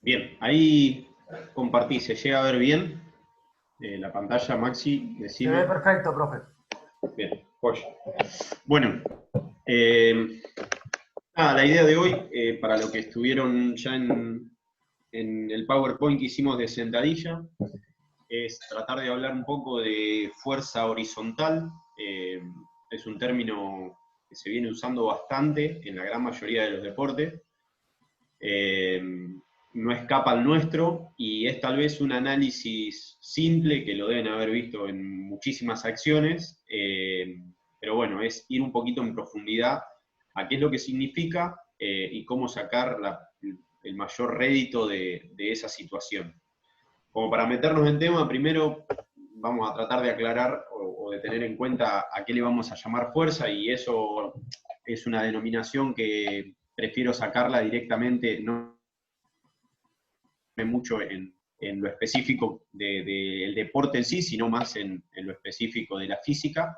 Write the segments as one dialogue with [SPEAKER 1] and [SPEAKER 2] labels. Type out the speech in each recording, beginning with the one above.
[SPEAKER 1] Bien, ahí compartí, ¿se llega a ver bien la pantalla, Maxi?
[SPEAKER 2] Se ve
[SPEAKER 1] Decime.
[SPEAKER 2] perfecto, profe.
[SPEAKER 1] Bien, joya. Bueno, nada, la idea de hoy, para lo que estuvieron ya en el PowerPoint que hicimos de sentadilla, es tratar de hablar un poco de fuerza horizontal. Es un término que se viene usando bastante en la gran mayoría de los deportes. No escapa al nuestro y es tal vez un análisis simple que lo deben haber visto en muchísimas acciones, pero bueno, es ir un poquito en profundidad a qué es lo que significa y cómo sacar el mayor rédito de esa situación. Como para meternos en tema, primero vamos a tratar de aclarar o de tener en cuenta a qué le vamos a llamar fuerza, y eso es una denominación que prefiero sacarla directamente, no mucho en lo específico del deporte en sí, sino más en lo específico de la física.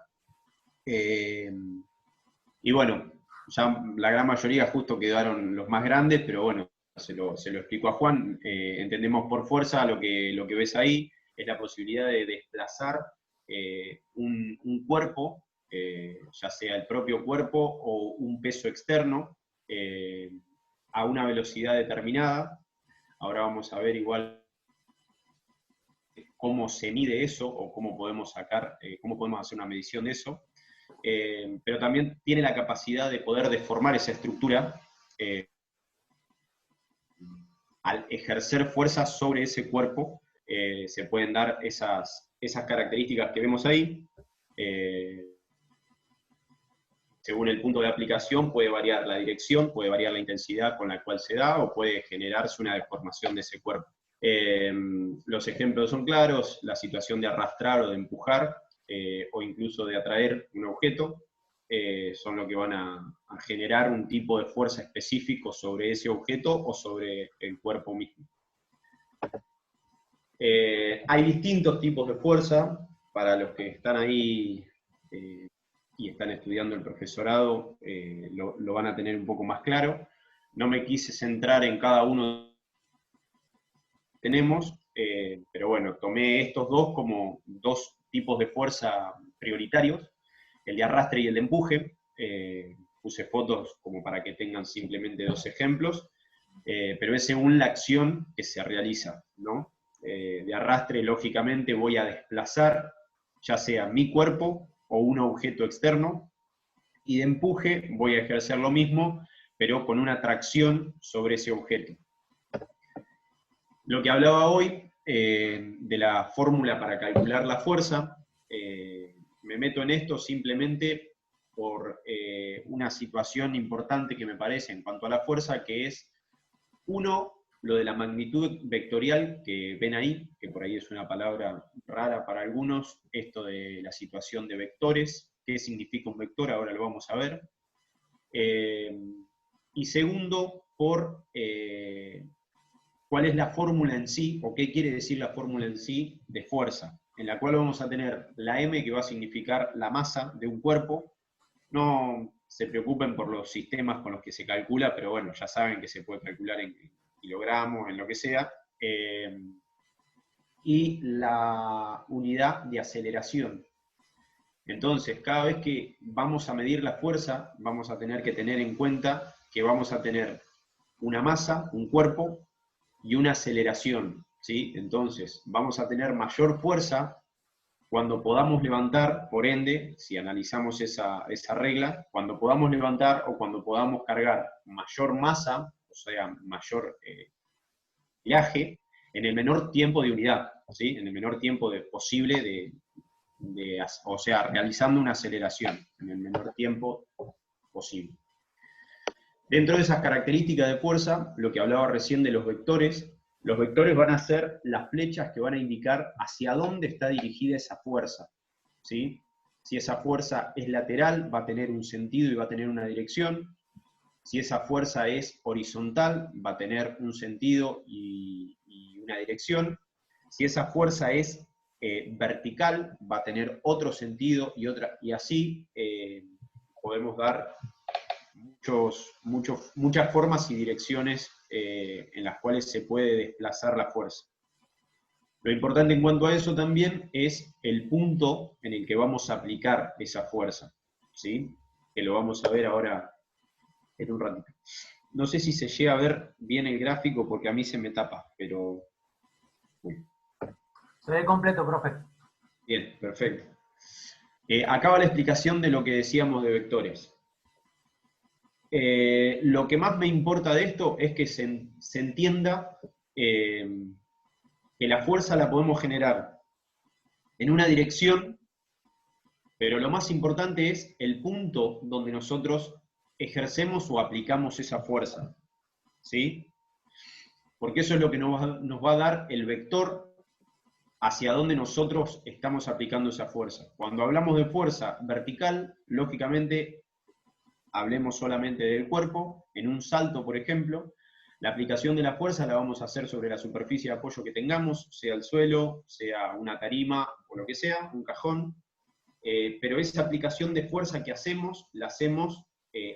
[SPEAKER 1] Y bueno, ya la gran mayoría justo quedaron los más grandes, pero bueno, se lo explico a Juan. Entendemos por fuerza lo que ves ahí, es la posibilidad de desplazar un cuerpo, ya sea el propio cuerpo o un peso externo, a una velocidad determinada. Ahora vamos a ver igual cómo se mide eso o cómo podemos sacar, cómo podemos hacer una medición de eso. Pero también tiene la capacidad de poder deformar esa estructura al ejercer fuerza sobre ese cuerpo. Se pueden dar esas características que vemos ahí. Según el punto de aplicación puede variar la dirección, puede variar la intensidad con la cual se da, o puede generarse una deformación de ese cuerpo. Los ejemplos son claros: la situación de arrastrar o de empujar, o incluso de atraer un objeto, son lo que van a generar un tipo de fuerza específico sobre ese objeto o sobre el cuerpo mismo. Hay distintos tipos de fuerza. Para los que están ahí y están estudiando el profesorado, lo van a tener un poco más claro. No me quise centrar en cada uno que tenemos, pero bueno, tomé estos dos como dos tipos de fuerza prioritarios, el de arrastre y el de empuje. Puse fotos como para que tengan simplemente dos ejemplos, pero es según la acción que se realiza, ¿no? De arrastre, lógicamente, voy a desplazar ya sea mi cuerpo o un objeto externo, y de empuje voy a ejercer lo mismo, pero con una tracción sobre ese objeto. Lo que hablaba hoy de la fórmula para calcular la fuerza, me meto en esto simplemente por una situación importante que me parece en cuanto a la fuerza, que es, uno, lo de la magnitud vectorial que ven ahí, que por ahí es una palabra rara para algunos, esto de la situación de vectores. ¿Qué significa un vector? Ahora lo vamos a ver. Y segundo, por cuál es la fórmula en sí, o qué quiere decir la fórmula en sí de fuerza, en la cual vamos a tener la M, que va a significar la masa de un cuerpo. No se preocupen por los sistemas con los que se calcula, pero bueno, ya saben que se puede calcular en kilogramos, en lo que sea. Y la unidad de aceleración. Entonces, cada vez que vamos a medir la fuerza, vamos a tener que tener en cuenta que vamos a tener una masa, un cuerpo, y una aceleración, ¿sí? Entonces, vamos a tener mayor fuerza cuando podamos levantar. Por ende, si analizamos esa regla, cuando podamos levantar o cuando podamos cargar mayor masa, o sea, mayor viaje, en el menor tiempo de unidad, ¿sí? En el menor tiempo posible o sea, realizando una aceleración en el menor tiempo posible. Dentro de esas características de fuerza, lo que hablaba recién de los vectores van a ser las flechas que van a indicar hacia dónde está dirigida esa fuerza, ¿sí? Si esa fuerza es lateral, va a tener un sentido y va a tener una dirección. Si esa fuerza es horizontal, va a tener un sentido y una dirección. Si esa fuerza es vertical, va a tener otro sentido y así podemos dar muchas formas y direcciones en las cuales se puede desplazar la fuerza. Lo importante en cuanto a eso también es el punto en el que vamos a aplicar esa fuerza, ¿sí? Que lo vamos a ver ahora en un ratito. No sé si se llega a ver bien el gráfico porque a mí se me tapa, pero...
[SPEAKER 2] Se ve completo, profe.
[SPEAKER 1] Bien, perfecto. Acá va la explicación de lo que decíamos de vectores. Lo que más me importa de esto es que se entienda que la fuerza la podemos generar en una dirección, pero lo más importante es el punto donde nosotros ejercemos o aplicamos esa fuerza, ¿sí? Porque eso es lo que nos va a dar el vector hacia donde nosotros estamos aplicando esa fuerza. Cuando hablamos de fuerza vertical, lógicamente, hablemos solamente del cuerpo. En un salto, por ejemplo, la aplicación de la fuerza la vamos a hacer sobre la superficie de apoyo que tengamos, sea el suelo, sea una tarima o lo que sea, un cajón. Pero esa aplicación de fuerza que hacemos, la hacemos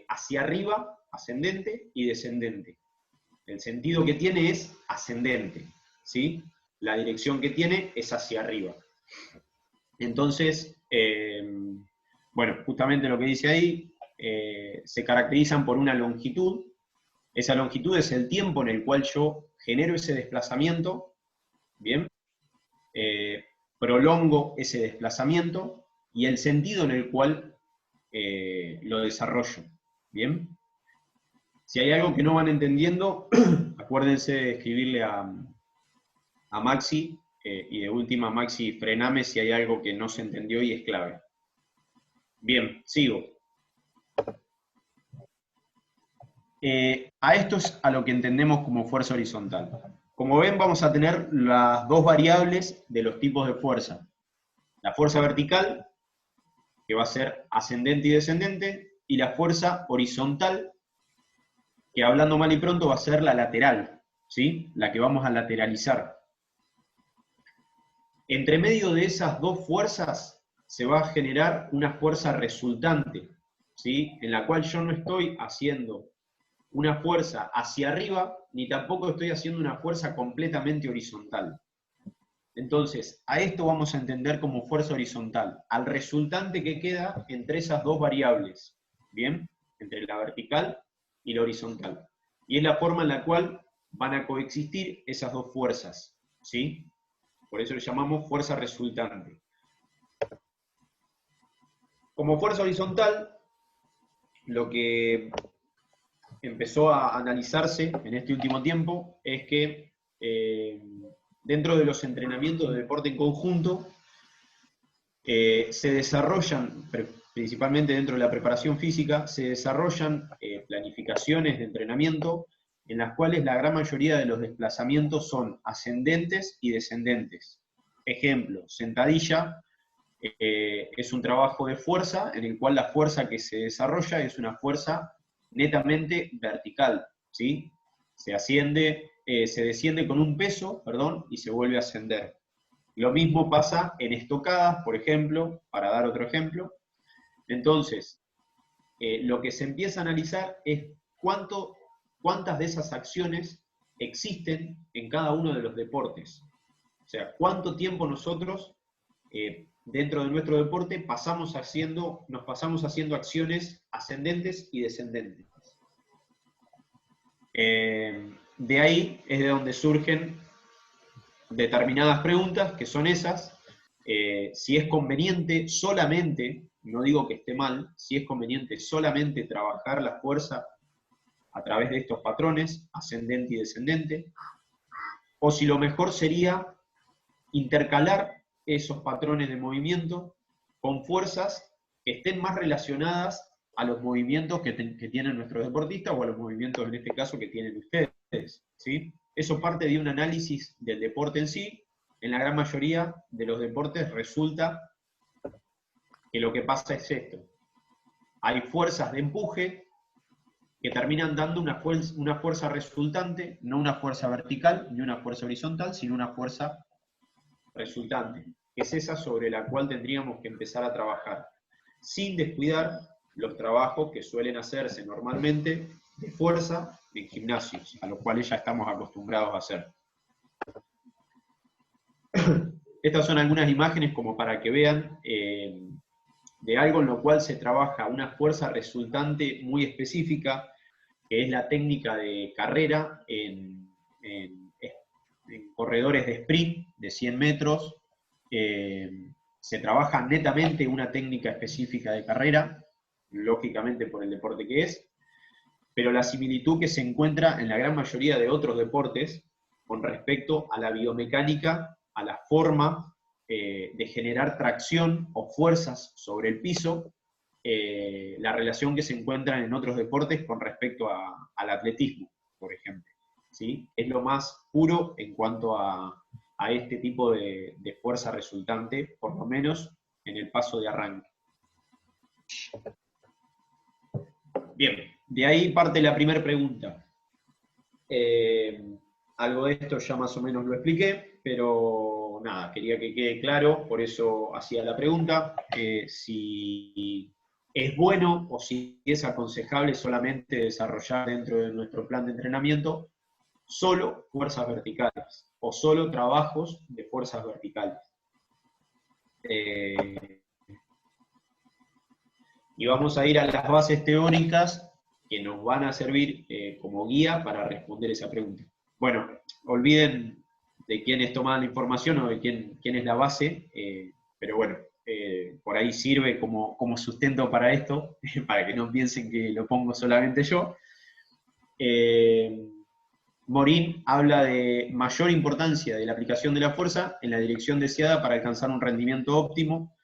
[SPEAKER 1] hacia arriba, ascendente y descendente. El sentido que tiene es ascendente, ¿sí? La dirección que tiene es hacia arriba. Entonces, bueno, justamente lo que dice ahí, se caracterizan por una longitud. Esa longitud es el tiempo en el cual yo genero ese desplazamiento, ¿bien? Prolongo ese desplazamiento y el sentido en el cual lo desarrollo, ¿bien? Si hay algo que no van entendiendo, acuérdense de escribirle a Maxi, y de última, Maxi, frename si hay algo que no se entendió y es clave. Bien, sigo. A esto es a lo que entendemos como fuerza horizontal. Como ven, vamos a tener las dos variables de los tipos de fuerza. La fuerza vertical, que va a ser ascendente y descendente, y la fuerza horizontal, que hablando mal y pronto va a ser la lateral, ¿sí? La que vamos a lateralizar. Entre medio de esas dos fuerzas se va a generar una fuerza resultante, ¿sí? En la cual yo no estoy haciendo una fuerza hacia arriba, ni tampoco estoy haciendo una fuerza completamente horizontal. Entonces, a esto vamos a entender como fuerza horizontal, al resultante que queda entre esas dos variables, ¿bien? Entre la vertical y la horizontal. Y es la forma en la cual van a coexistir esas dos fuerzas, ¿sí? Por eso le llamamos fuerza resultante. Como fuerza horizontal, lo que empezó a analizarse en este último tiempo es que dentro de los entrenamientos de deporte en conjunto se desarrollan, principalmente dentro de la preparación física, se desarrollan planificaciones de entrenamiento en las cuales la gran mayoría de los desplazamientos son ascendentes y descendentes. Ejemplo, sentadilla es un trabajo de fuerza en el cual la fuerza que se desarrolla es una fuerza netamente vertical, ¿sí? Se desciende con un peso, perdón, y se vuelve a ascender. Lo mismo pasa en estocadas, por ejemplo, para dar otro ejemplo. Entonces, lo que se empieza a analizar es cuántas de esas acciones existen en cada uno de los deportes. O sea, cuánto tiempo nosotros, dentro de nuestro deporte, nos pasamos haciendo acciones ascendentes y descendentes. De ahí es de donde surgen determinadas preguntas, que son esas. Si es conveniente solamente, no digo que esté mal, si es conveniente solamente trabajar la fuerza a través de estos patrones, ascendente y descendente, o si lo mejor sería intercalar esos patrones de movimiento con fuerzas que estén más relacionadas a los movimientos que tienen nuestros deportistas o a los movimientos, en este caso, que tienen ustedes, ¿sí? Eso parte de un análisis del deporte en sí. En la gran mayoría de los deportes resulta que lo que pasa es esto. Hay fuerzas de empuje que terminan dando una fuerza resultante, no una fuerza vertical ni una fuerza horizontal, sino una fuerza resultante, que es esa sobre la cual tendríamos que empezar a trabajar, sin descuidar los trabajos que suelen hacerse normalmente de fuerza en gimnasios, a los cuales ya estamos acostumbrados a hacer. Estas son algunas imágenes como para que vean de algo en lo cual se trabaja una fuerza resultante muy específica, que es la técnica de carrera en corredores de sprint de 100 metros. Se trabaja netamente una técnica específica de carrera, lógicamente por el deporte que es, pero la similitud que se encuentra en la gran mayoría de otros deportes con respecto a la biomecánica, a la forma de generar tracción o fuerzas sobre el piso, la relación que se encuentra en otros deportes con respecto al atletismo, por ejemplo. ¿Sí? Es lo más puro en cuanto a este tipo de fuerza resultante, por lo menos en el paso de arranque. Bien, de ahí parte la primera pregunta. Algo de esto ya más o menos lo expliqué, pero nada, quería que quede claro, por eso hacía la pregunta, si es bueno o si es aconsejable solamente desarrollar dentro de nuestro plan de entrenamiento solo fuerzas verticales o solo trabajos de fuerzas verticales. Y vamos a ir a las bases teóricas que nos van a servir como guía para responder esa pregunta. Bueno, olviden de quiénes toman la información o de quién es la base, pero bueno, por ahí sirve como sustento para esto, para que no piensen que lo pongo solamente yo. Morín habla de mayor importancia de la aplicación de la fuerza en la dirección deseada para alcanzar un rendimiento óptimo,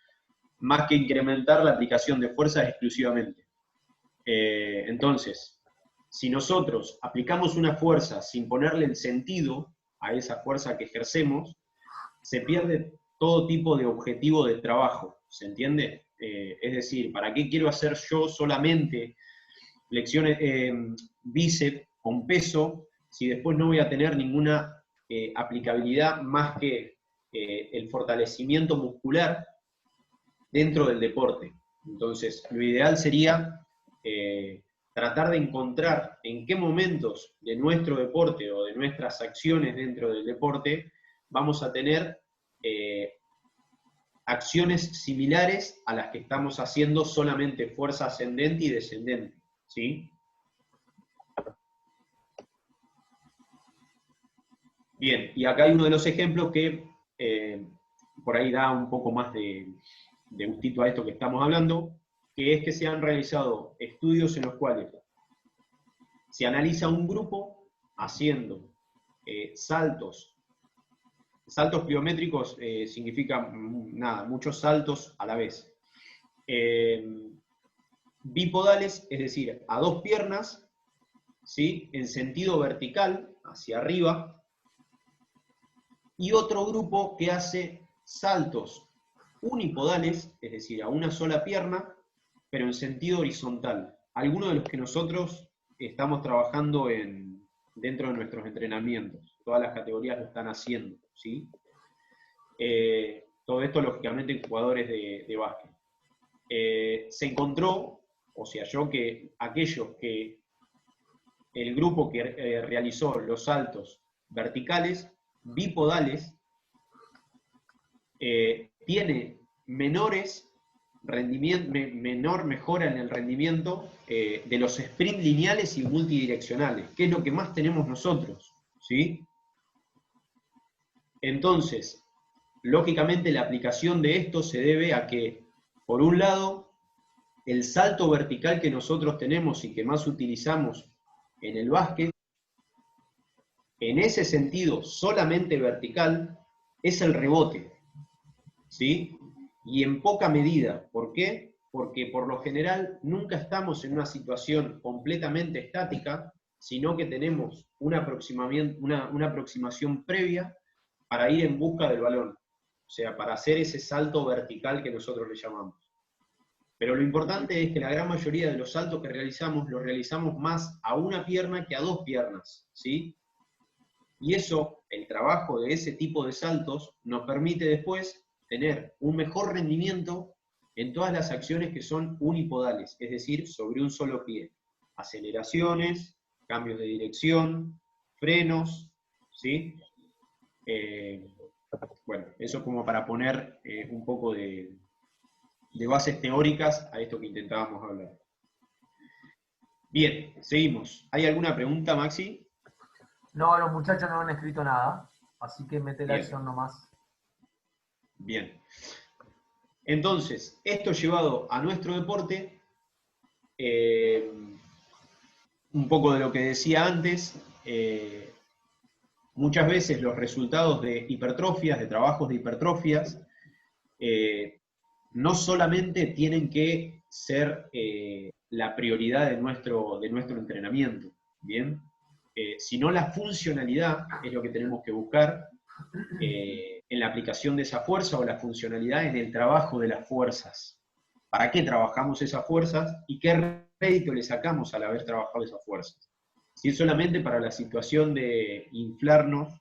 [SPEAKER 1] más que incrementar la aplicación de fuerzas exclusivamente. Entonces, si nosotros aplicamos una fuerza sin ponerle el sentido a esa fuerza que ejercemos, se pierde todo tipo de objetivo de trabajo, ¿se entiende? Es decir, ¿para qué quiero hacer yo solamente flexiones bíceps con peso si después no voy a tener ninguna aplicabilidad más que el fortalecimiento muscular dentro del deporte? Entonces, lo ideal sería tratar de encontrar en qué momentos de nuestro deporte o de nuestras acciones dentro del deporte vamos a tener acciones similares a las que estamos haciendo solamente fuerza ascendente y descendente, ¿sí? Bien, y acá hay uno de los ejemplos que por ahí da un poco más de gustito a esto que estamos hablando, que es que se han realizado estudios en los cuales se analiza un grupo haciendo saltos pliométricos, significa nada, muchos saltos a la vez. Bipodales, es decir, a dos piernas, ¿sí? En sentido vertical, hacia arriba, y otro grupo que hace saltos unipodales, es decir, a una sola pierna, pero en sentido horizontal. Algunos de los que nosotros estamos trabajando dentro de nuestros entrenamientos. Todas las categorías lo están haciendo, ¿sí? Todo esto, lógicamente, en jugadores de básquet. Se encontró, o se halló que aquellos que el grupo que realizó los saltos verticales, bipodales, tiene menor mejora en el rendimiento de los sprint lineales y multidireccionales, que es lo que más tenemos nosotros, ¿sí? Entonces, lógicamente la aplicación de esto se debe a que, por un lado, el salto vertical que nosotros tenemos y que más utilizamos en el básquet, en ese sentido solamente vertical, es el rebote, ¿sí? Y en poca medida. ¿Por qué? Porque por lo general nunca estamos en una situación completamente estática, sino que tenemos una aproximación previa para ir en busca del balón. O sea, para hacer ese salto vertical que nosotros le llamamos. Pero lo importante es que la gran mayoría de los saltos que realizamos, los realizamos más a una pierna que a dos piernas, ¿sí? Y eso, el trabajo de ese tipo de saltos, nos permite después tener un mejor rendimiento en todas las acciones que son unipodales, es decir, sobre un solo pie. Aceleraciones, cambios de dirección, frenos, ¿sí? Bueno, eso como para poner un poco de bases teóricas a esto que intentábamos hablar. Bien, seguimos. ¿Hay alguna pregunta, Maxi?
[SPEAKER 2] No, los muchachos no han escrito nada, así que mete la
[SPEAKER 1] Bien,
[SPEAKER 2] acción nomás.
[SPEAKER 1] bien. Entonces, esto llevado a nuestro deporte, un poco de lo que decía antes, muchas veces los resultados de hipertrofias, de trabajos de hipertrofias, no solamente tienen que ser la prioridad de nuestro entrenamiento, ¿bien? Sino la funcionalidad es lo que tenemos que buscar en la aplicación de esa fuerza o la funcionalidad en el trabajo de las fuerzas. ¿Para qué trabajamos esas fuerzas y qué rédito le sacamos al haber trabajado esas fuerzas? Si es solamente para la situación de inflarnos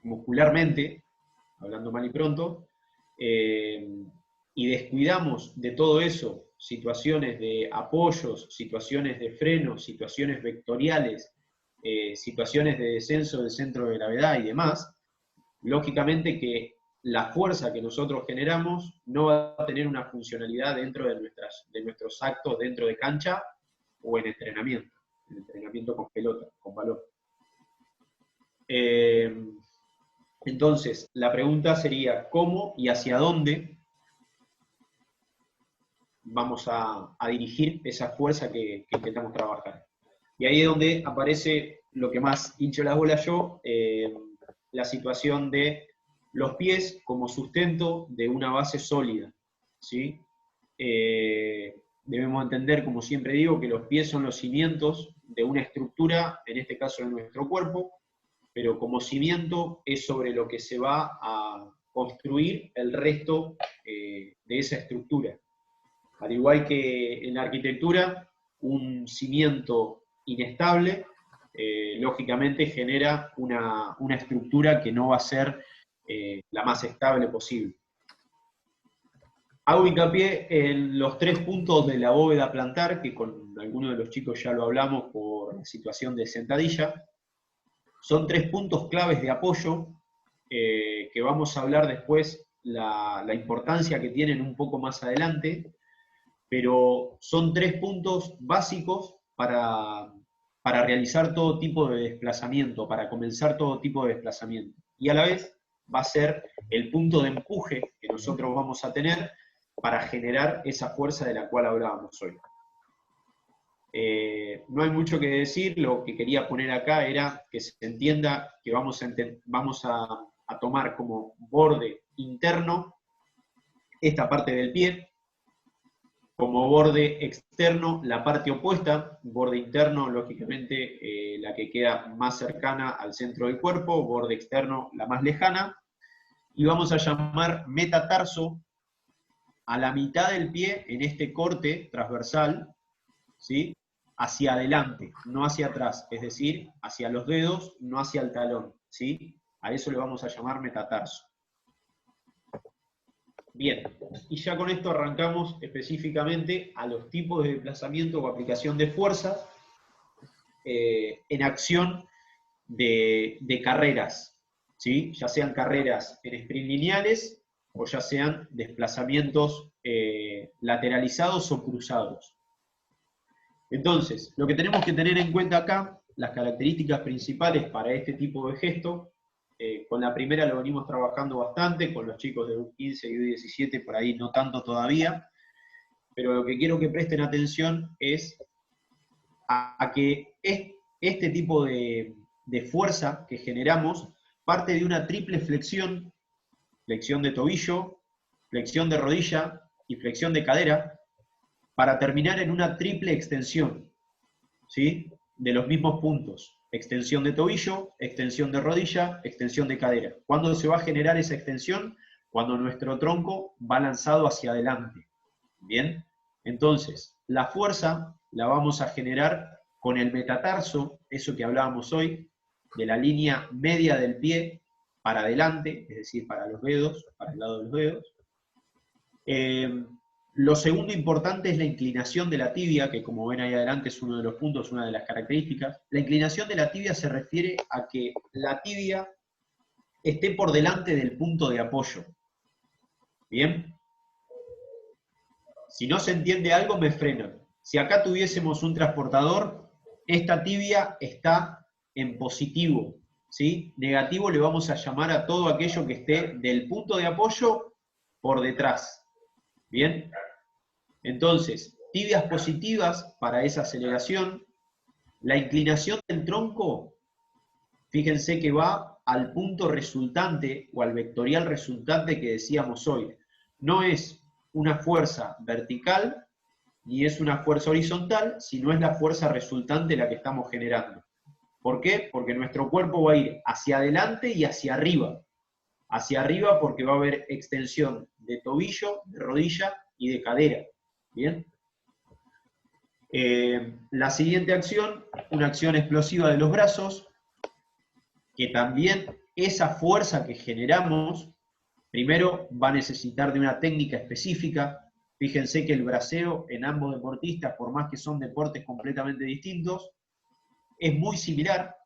[SPEAKER 1] muscularmente, hablando mal y pronto, y descuidamos de todo eso situaciones de apoyos, situaciones de frenos, situaciones vectoriales, situaciones de descenso del centro de gravedad y demás, lógicamente que la fuerza que nosotros generamos no va a tener una funcionalidad dentro de nuestros actos dentro de cancha o en entrenamiento con pelota, con balón. Entonces, la pregunta sería, ¿cómo y hacia dónde vamos a dirigir esa fuerza que intentamos trabajar? Y ahí es donde aparece lo que más hincho las bolas yo, la situación de los pies como sustento de una base sólida, ¿sí? Debemos entender, como siempre digo, que los pies son los cimientos de una estructura, en este caso de nuestro cuerpo, pero como cimiento es sobre lo que se va a construir el resto de esa estructura. Al igual que en la arquitectura, un cimiento inestable, lógicamente genera una estructura que no va a ser la más estable posible. Hago hincapié en los 3 puntos de la bóveda plantar, que con algunos de los chicos ya lo hablamos por la situación de sentadilla. Son 3 puntos claves de apoyo, que vamos a hablar después la importancia que tienen un poco más adelante, pero son 3 puntos básicos para realizar todo tipo de desplazamiento, para comenzar todo tipo de desplazamiento. Y a la vez va a ser el punto de empuje que nosotros vamos a tener para generar esa fuerza de la cual hablábamos hoy. No hay mucho que decir, lo que quería poner acá era que se entienda que vamos a tomar como borde interno esta parte del pie, como borde externo la parte opuesta, borde interno lógicamente la que queda más cercana al centro del cuerpo, borde externo la más lejana, y vamos a llamar metatarso a la mitad del pie en este corte transversal, ¿sí? Hacia adelante, no hacia atrás, es decir, hacia los dedos, no hacia el talón, ¿sí? A eso le vamos a llamar metatarso. Bien, y ya con esto arrancamos específicamente a los tipos de desplazamiento o aplicación de fuerza en acción de carreras, ¿sí? Ya sean carreras en sprint lineales o ya sean desplazamientos lateralizados o cruzados. Entonces, lo que tenemos que tener en cuenta acá, las características principales para este tipo de gesto, con la primera lo venimos trabajando bastante, con los chicos de U15 y U17 por ahí no tanto todavía, pero lo que quiero que presten atención es a que este tipo de fuerza que generamos parte de una triple flexión, flexión de tobillo, flexión de rodilla y flexión de cadera, para terminar en una triple extensión, ¿sí? De los mismos puntos. Extensión de tobillo, extensión de rodilla, extensión de cadera. ¿Cuándo se va a generar esa extensión? Cuando nuestro tronco va lanzado hacia adelante. ¿Bien? Entonces, la fuerza la vamos a generar con el metatarso, eso que hablábamos hoy, de la línea media del pie para adelante, es decir, para los dedos, para el lado de los dedos. Lo segundo importante es la inclinación de la tibia, que como ven ahí adelante es uno de los puntos, una de las características. La inclinación de la tibia se refiere a que la tibia esté por delante del punto de apoyo. ¿Bien? Si no se entiende algo, me frenan. Si acá tuviésemos un transportador, esta tibia está en positivo, ¿sí? Negativo le vamos a llamar a todo aquello que esté del punto de apoyo por detrás. ¿Bien? Entonces, tibias positivas para esa aceleración. La inclinación del tronco, fíjense que va al punto resultante o al vectorial resultante que decíamos hoy. No es una fuerza vertical ni es una fuerza horizontal, sino es la fuerza resultante la que estamos generando. ¿Por qué? Porque nuestro cuerpo va a ir hacia adelante y hacia arriba. Hacia arriba porque va a haber extensión de tobillo, de rodilla y de cadera. ¿Bien? La siguiente acción, una acción explosiva de los brazos, que también esa fuerza que generamos, primero va a necesitar de una técnica específica. Fíjense que el braceo en ambos deportistas, por más que son deportes completamente distintos, es muy similar.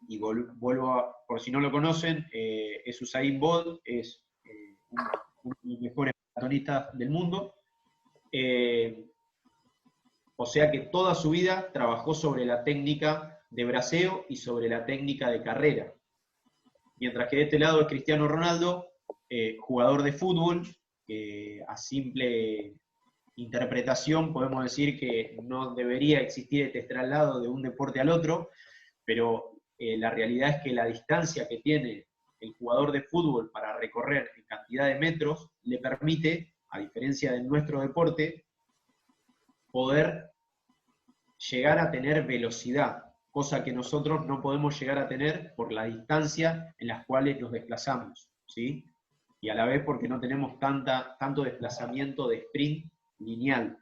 [SPEAKER 1] Y vuelvo a, por si no lo conocen, es Usain Bolt, es uno de los mejores maratonistas del mundo. O sea que toda su vida trabajó sobre la técnica de braceo y sobre la técnica de carrera. Mientras que de este lado es Cristiano Ronaldo, jugador de fútbol, a simple interpretación podemos decir que no debería existir este traslado de un deporte al otro, pero la realidad es que la distancia que tiene el jugador de fútbol para recorrer en cantidad de metros le permite, a diferencia de nuestro deporte, poder llegar a tener velocidad, cosa que nosotros no podemos llegar a tener por la distancia en las cuales nos desplazamos, ¿sí? Y a la vez porque no tenemos tanto desplazamiento de sprint lineal.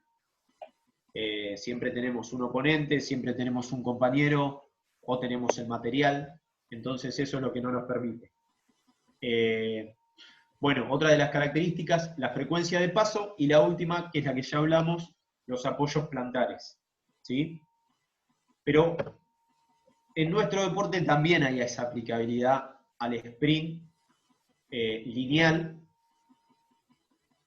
[SPEAKER 1] Siempre tenemos un oponente, siempre tenemos un compañero, o tenemos el material, entonces eso es lo que no nos permite. Bueno, otra de las características, la frecuencia de paso, y la última, que es la que ya hablamos, los apoyos plantares, ¿sí? Pero en nuestro deporte también hay esa aplicabilidad al sprint lineal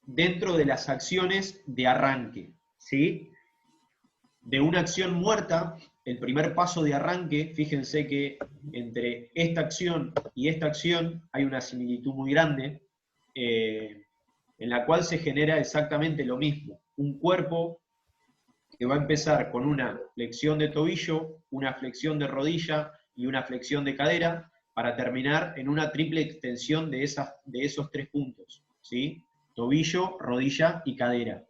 [SPEAKER 1] dentro de las acciones de arranque, ¿sí? De una acción muerta, el primer paso de arranque, fíjense que entre esta acción y esta acción hay una similitud muy grande, en la cual se genera exactamente lo mismo. Un cuerpo que va a empezar con una flexión de tobillo, una flexión de rodilla y una flexión de cadera, para terminar en una triple extensión de esos tres puntos, ¿sí? Tobillo, rodilla y cadera.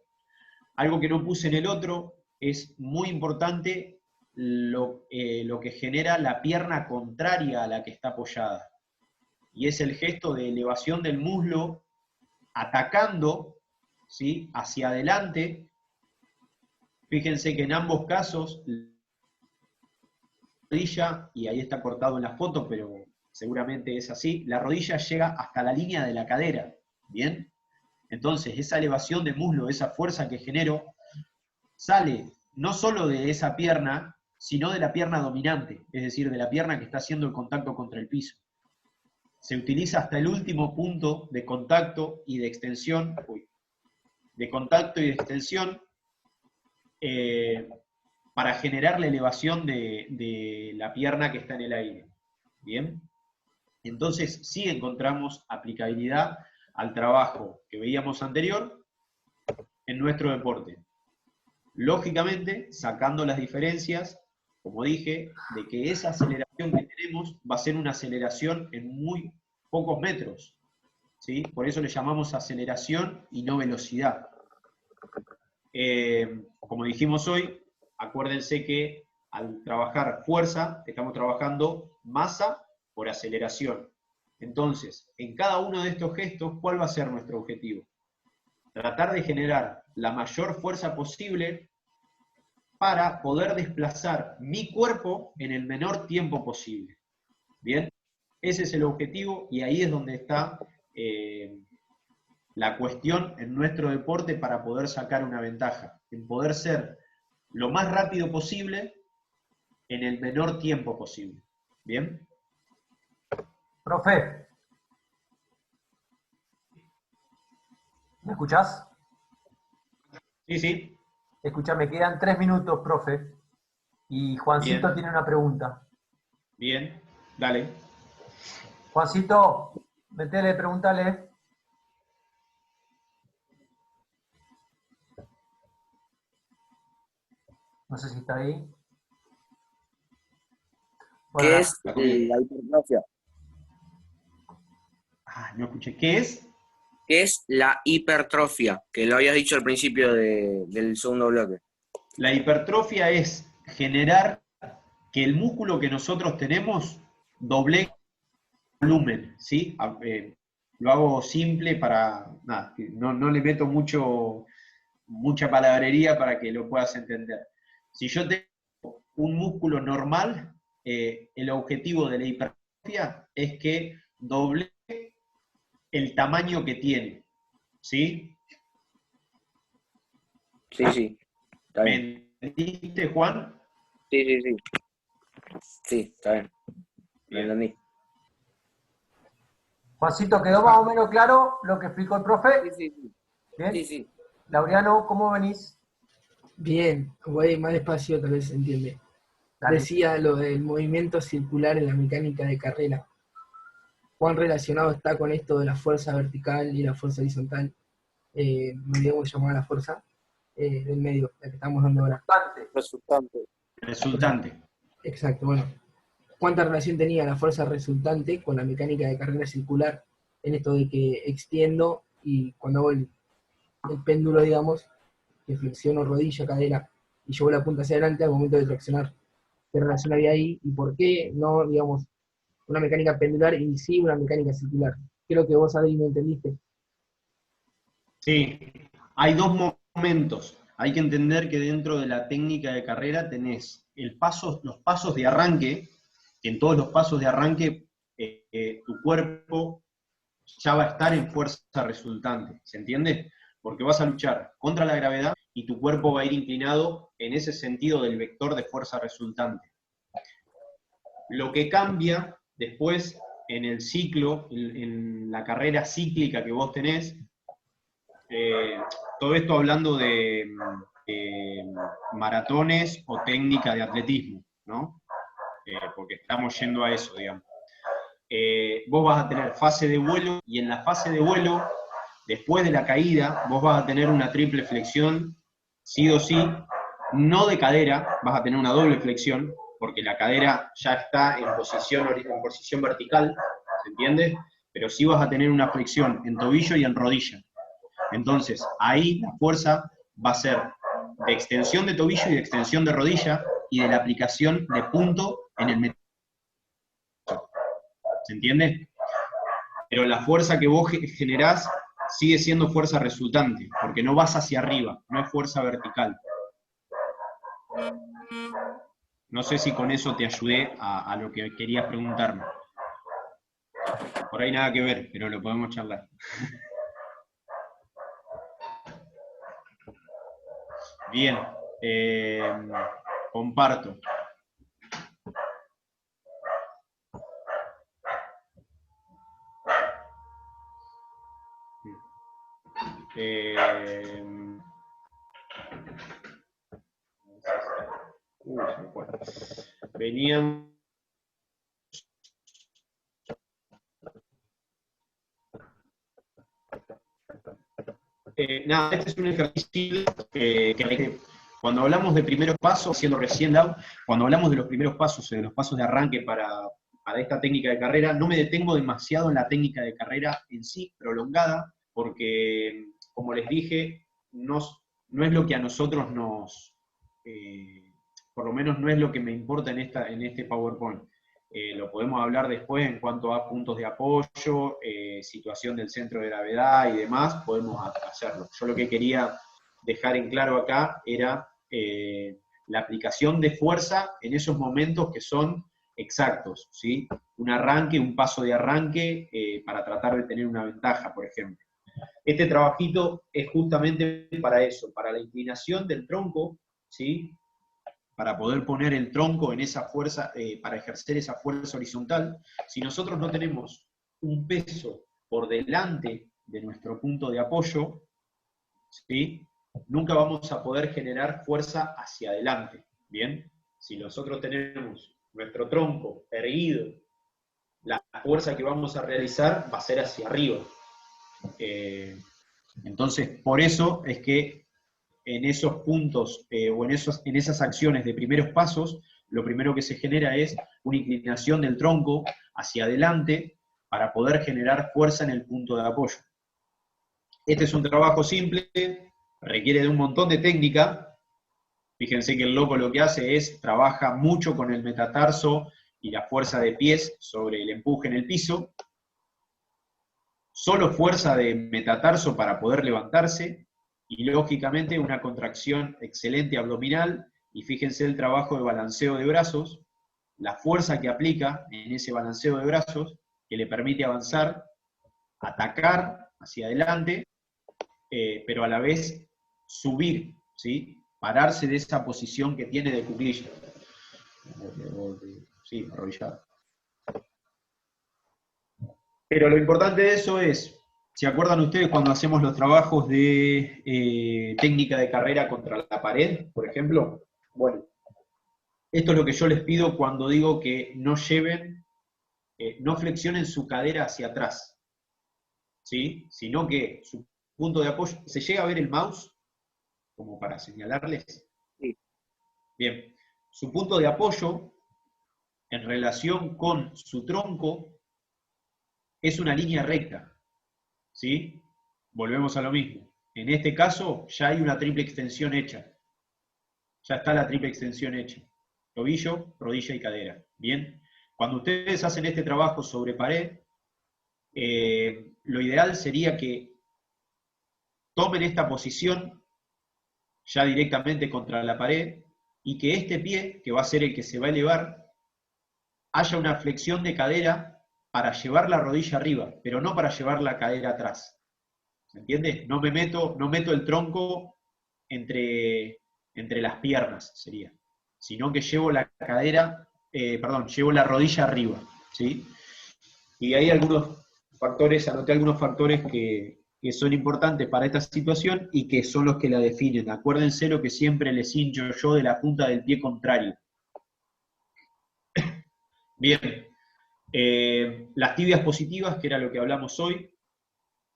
[SPEAKER 1] Algo que no puse en el otro, es muy importante lo que genera la pierna contraria a la que está apoyada. Y es el gesto de elevación del muslo atacando, ¿sí?, hacia adelante. Fíjense que en ambos casos, la rodilla, y ahí está cortado en la foto, pero seguramente es así, la rodilla llega hasta la línea de la cadera, ¿bien? Entonces, esa elevación de muslo, esa fuerza que genero, sale no solo de esa pierna, sino de la pierna dominante, es decir, de la pierna que está haciendo el contacto contra el piso. Se utiliza hasta el último punto de contacto y de extensión, para generar la elevación de la pierna que está en el aire. ¿Bien? Entonces, sí encontramos aplicabilidad al trabajo que veíamos anterior en nuestro deporte. Lógicamente, sacando las diferencias, como dije, de que esa aceleración que tenemos va a ser una aceleración en muy pocos metros, ¿sí? Por eso le llamamos aceleración y no velocidad. Como dijimos hoy, acuérdense que al trabajar fuerza, estamos trabajando masa por aceleración. Entonces, en cada uno de estos gestos, ¿cuál va a ser nuestro objetivo? Tratar de generar la mayor fuerza posible para poder desplazar mi cuerpo en el menor tiempo posible. ¿Bien? Ese es el objetivo y ahí es donde está la cuestión en nuestro deporte para poder sacar una ventaja, en poder ser lo más rápido posible en el menor tiempo posible. ¿Bien?
[SPEAKER 2] Profe, ¿me escuchás?
[SPEAKER 1] Sí, sí.
[SPEAKER 2] Escucha, me quedan 3 minutos, profe. Y Juancito
[SPEAKER 1] Bien,
[SPEAKER 2] tiene una pregunta.
[SPEAKER 1] bien. Dale.
[SPEAKER 2] Juancito, metele, pregúntale. No sé si está ahí. Bueno,
[SPEAKER 3] ¿Qué es la hipertrofia?
[SPEAKER 1] No escuché. ¿Qué es?
[SPEAKER 3] ¿Qué es la hipertrofia? Que lo habías dicho al principio del segundo bloque.
[SPEAKER 1] La hipertrofia es generar que el músculo que nosotros tenemos doblegue volumen, ¿sí? Lo hago simple para, nada, no le meto mucha palabrería para que lo puedas entender. Si yo tengo un músculo normal, el objetivo de la hipertrofia es que doble el tamaño que tiene, ¿sí?
[SPEAKER 3] Sí, sí, está bien.
[SPEAKER 1] ¿Me entendiste, Juan?
[SPEAKER 3] Sí, sí, sí. Sí, está bien. Lo
[SPEAKER 1] Bien.
[SPEAKER 3] entendí.
[SPEAKER 2] Juancito, ¿quedó más o menos claro lo que explicó el profe?
[SPEAKER 3] Sí, sí, sí.
[SPEAKER 2] Bien.
[SPEAKER 3] Sí, sí.
[SPEAKER 2] Laureano, ¿cómo venís?
[SPEAKER 4] Bien, voy más despacio, tal vez se entiende.
[SPEAKER 2] Dale.
[SPEAKER 4] Decía lo del movimiento circular en la mecánica de carrera. ¿Cuán relacionado está con esto de la fuerza vertical y la fuerza horizontal? Me olvidé cómo se llamaba la fuerza del medio, la que estamos dando ahora.
[SPEAKER 3] Resultante.
[SPEAKER 1] Resultante.
[SPEAKER 4] Exacto, bueno. ¿Cuánta relación tenía la fuerza resultante con la mecánica de carrera circular en esto de que extiendo y cuando hago el péndulo, digamos, que flexiono rodilla, cadera y llevo la punta hacia adelante al momento de traccionar? ¿Qué relación había ahí y por qué no, digamos, una mecánica pendular y sí una mecánica circular? Creo que vos ahí me entendiste.
[SPEAKER 1] Sí, hay dos momentos. Hay que entender que dentro de la técnica de carrera tenés los pasos de arranque, que en todos los pasos de arranque tu cuerpo ya va a estar en fuerza resultante, ¿se entiende? Porque vas a luchar contra la gravedad y tu cuerpo va a ir inclinado en ese sentido del vector de fuerza resultante. Lo que cambia después en el ciclo, en la carrera cíclica que vos tenés, todo esto hablando de maratones o técnica de atletismo, ¿no? Porque estamos yendo a eso, digamos. Vos vas a tener fase de vuelo, y en la fase de vuelo, después de la caída, vos vas a tener una triple flexión, sí o sí, no de cadera, vas a tener una doble flexión, porque la cadera ya está en posición vertical, ¿se entiende? Pero sí vas a tener una flexión en tobillo y en rodilla. Entonces, ahí la fuerza va a ser de extensión de tobillo y de extensión de rodilla, y de la aplicación de punto en el metal. ¿Se entiende? Pero la fuerza que vos generás sigue siendo fuerza resultante, porque no vas hacia arriba, no es fuerza vertical. No sé si con eso te ayudé a lo que querías preguntarme. Por ahí nada que ver, pero lo podemos charlar. Bien, comparto. Venían. Nada, este es un ejercicio que cuando hablamos de primeros pasos, haciendo recién Lau, cuando hablamos de los primeros pasos, de los pasos de arranque para esta técnica de carrera, no me detengo demasiado en la técnica de carrera en sí, prolongada, porque, como les dije, no es lo que a nosotros por lo menos no es lo que me importa en este PowerPoint. Lo podemos hablar después en cuanto a puntos de apoyo, situación del centro de gravedad y demás, podemos hacerlo. Yo lo que quería dejar en claro acá era la aplicación de fuerza en esos momentos que son exactos, ¿sí? Un arranque, un paso de arranque para tratar de tener una ventaja, por ejemplo. Este trabajito es justamente para eso, para la inclinación del tronco, ¿sí? Para poder poner el tronco en esa fuerza, para ejercer esa fuerza horizontal. Si nosotros no tenemos un peso por delante de nuestro punto de apoyo, ¿sí? Nunca vamos a poder generar fuerza hacia adelante, ¿bien? Si nosotros tenemos nuestro tronco erguido, la fuerza que vamos a realizar va a ser hacia arriba. Entonces, por eso es que en esos puntos o en esas acciones de primeros pasos, lo primero que se genera es una inclinación del tronco hacia adelante para poder generar fuerza en el punto de apoyo. Este es un trabajo simple, requiere de un montón de técnica. Fíjense que el loco lo que hace es, trabaja mucho con el metatarso y la fuerza de pies sobre el empuje en el piso. Solo fuerza de metatarso para poder levantarse, y lógicamente una contracción excelente abdominal, y fíjense el trabajo de balanceo de brazos, la fuerza que aplica en ese balanceo de brazos, que le permite avanzar, atacar hacia adelante, pero a la vez subir, ¿sí? Pararse de esa posición que tiene de cuclilla. Sí, arrodillado. Pero lo importante de eso es, ¿se acuerdan ustedes cuando hacemos los trabajos de técnica de carrera contra la pared, por ejemplo? Bueno, esto es lo que yo les pido cuando digo que no lleven, no flexionen su cadera hacia atrás, ¿sí? Sino que su punto de apoyo, ¿se llega a ver el mouse? Como para señalarles.
[SPEAKER 3] Sí.
[SPEAKER 1] Bien, su punto de apoyo en relación con su tronco es una línea recta, ¿sí? Volvemos a lo mismo. En este caso ya hay una triple extensión hecha. Ya está la triple extensión hecha. Tobillo, rodilla y cadera. Bien. Cuando ustedes hacen este trabajo sobre pared, lo ideal sería que tomen esta posición ya directamente contra la pared y que este pie, que va a ser el que se va a elevar, haya una flexión de cadera para llevar la rodilla arriba, pero no para llevar la cadera atrás. ¿Se entiende? No meto el tronco entre las piernas, sería. Sino que llevo la cadera, llevo la rodilla arriba, ¿sí? Y hay algunos factores, anoté algunos factores que son importantes para esta situación y que son los que la definen. Acuérdense lo que siempre les hincho yo de la punta del pie contrario. Bien. Las tibias positivas, que era lo que hablamos hoy.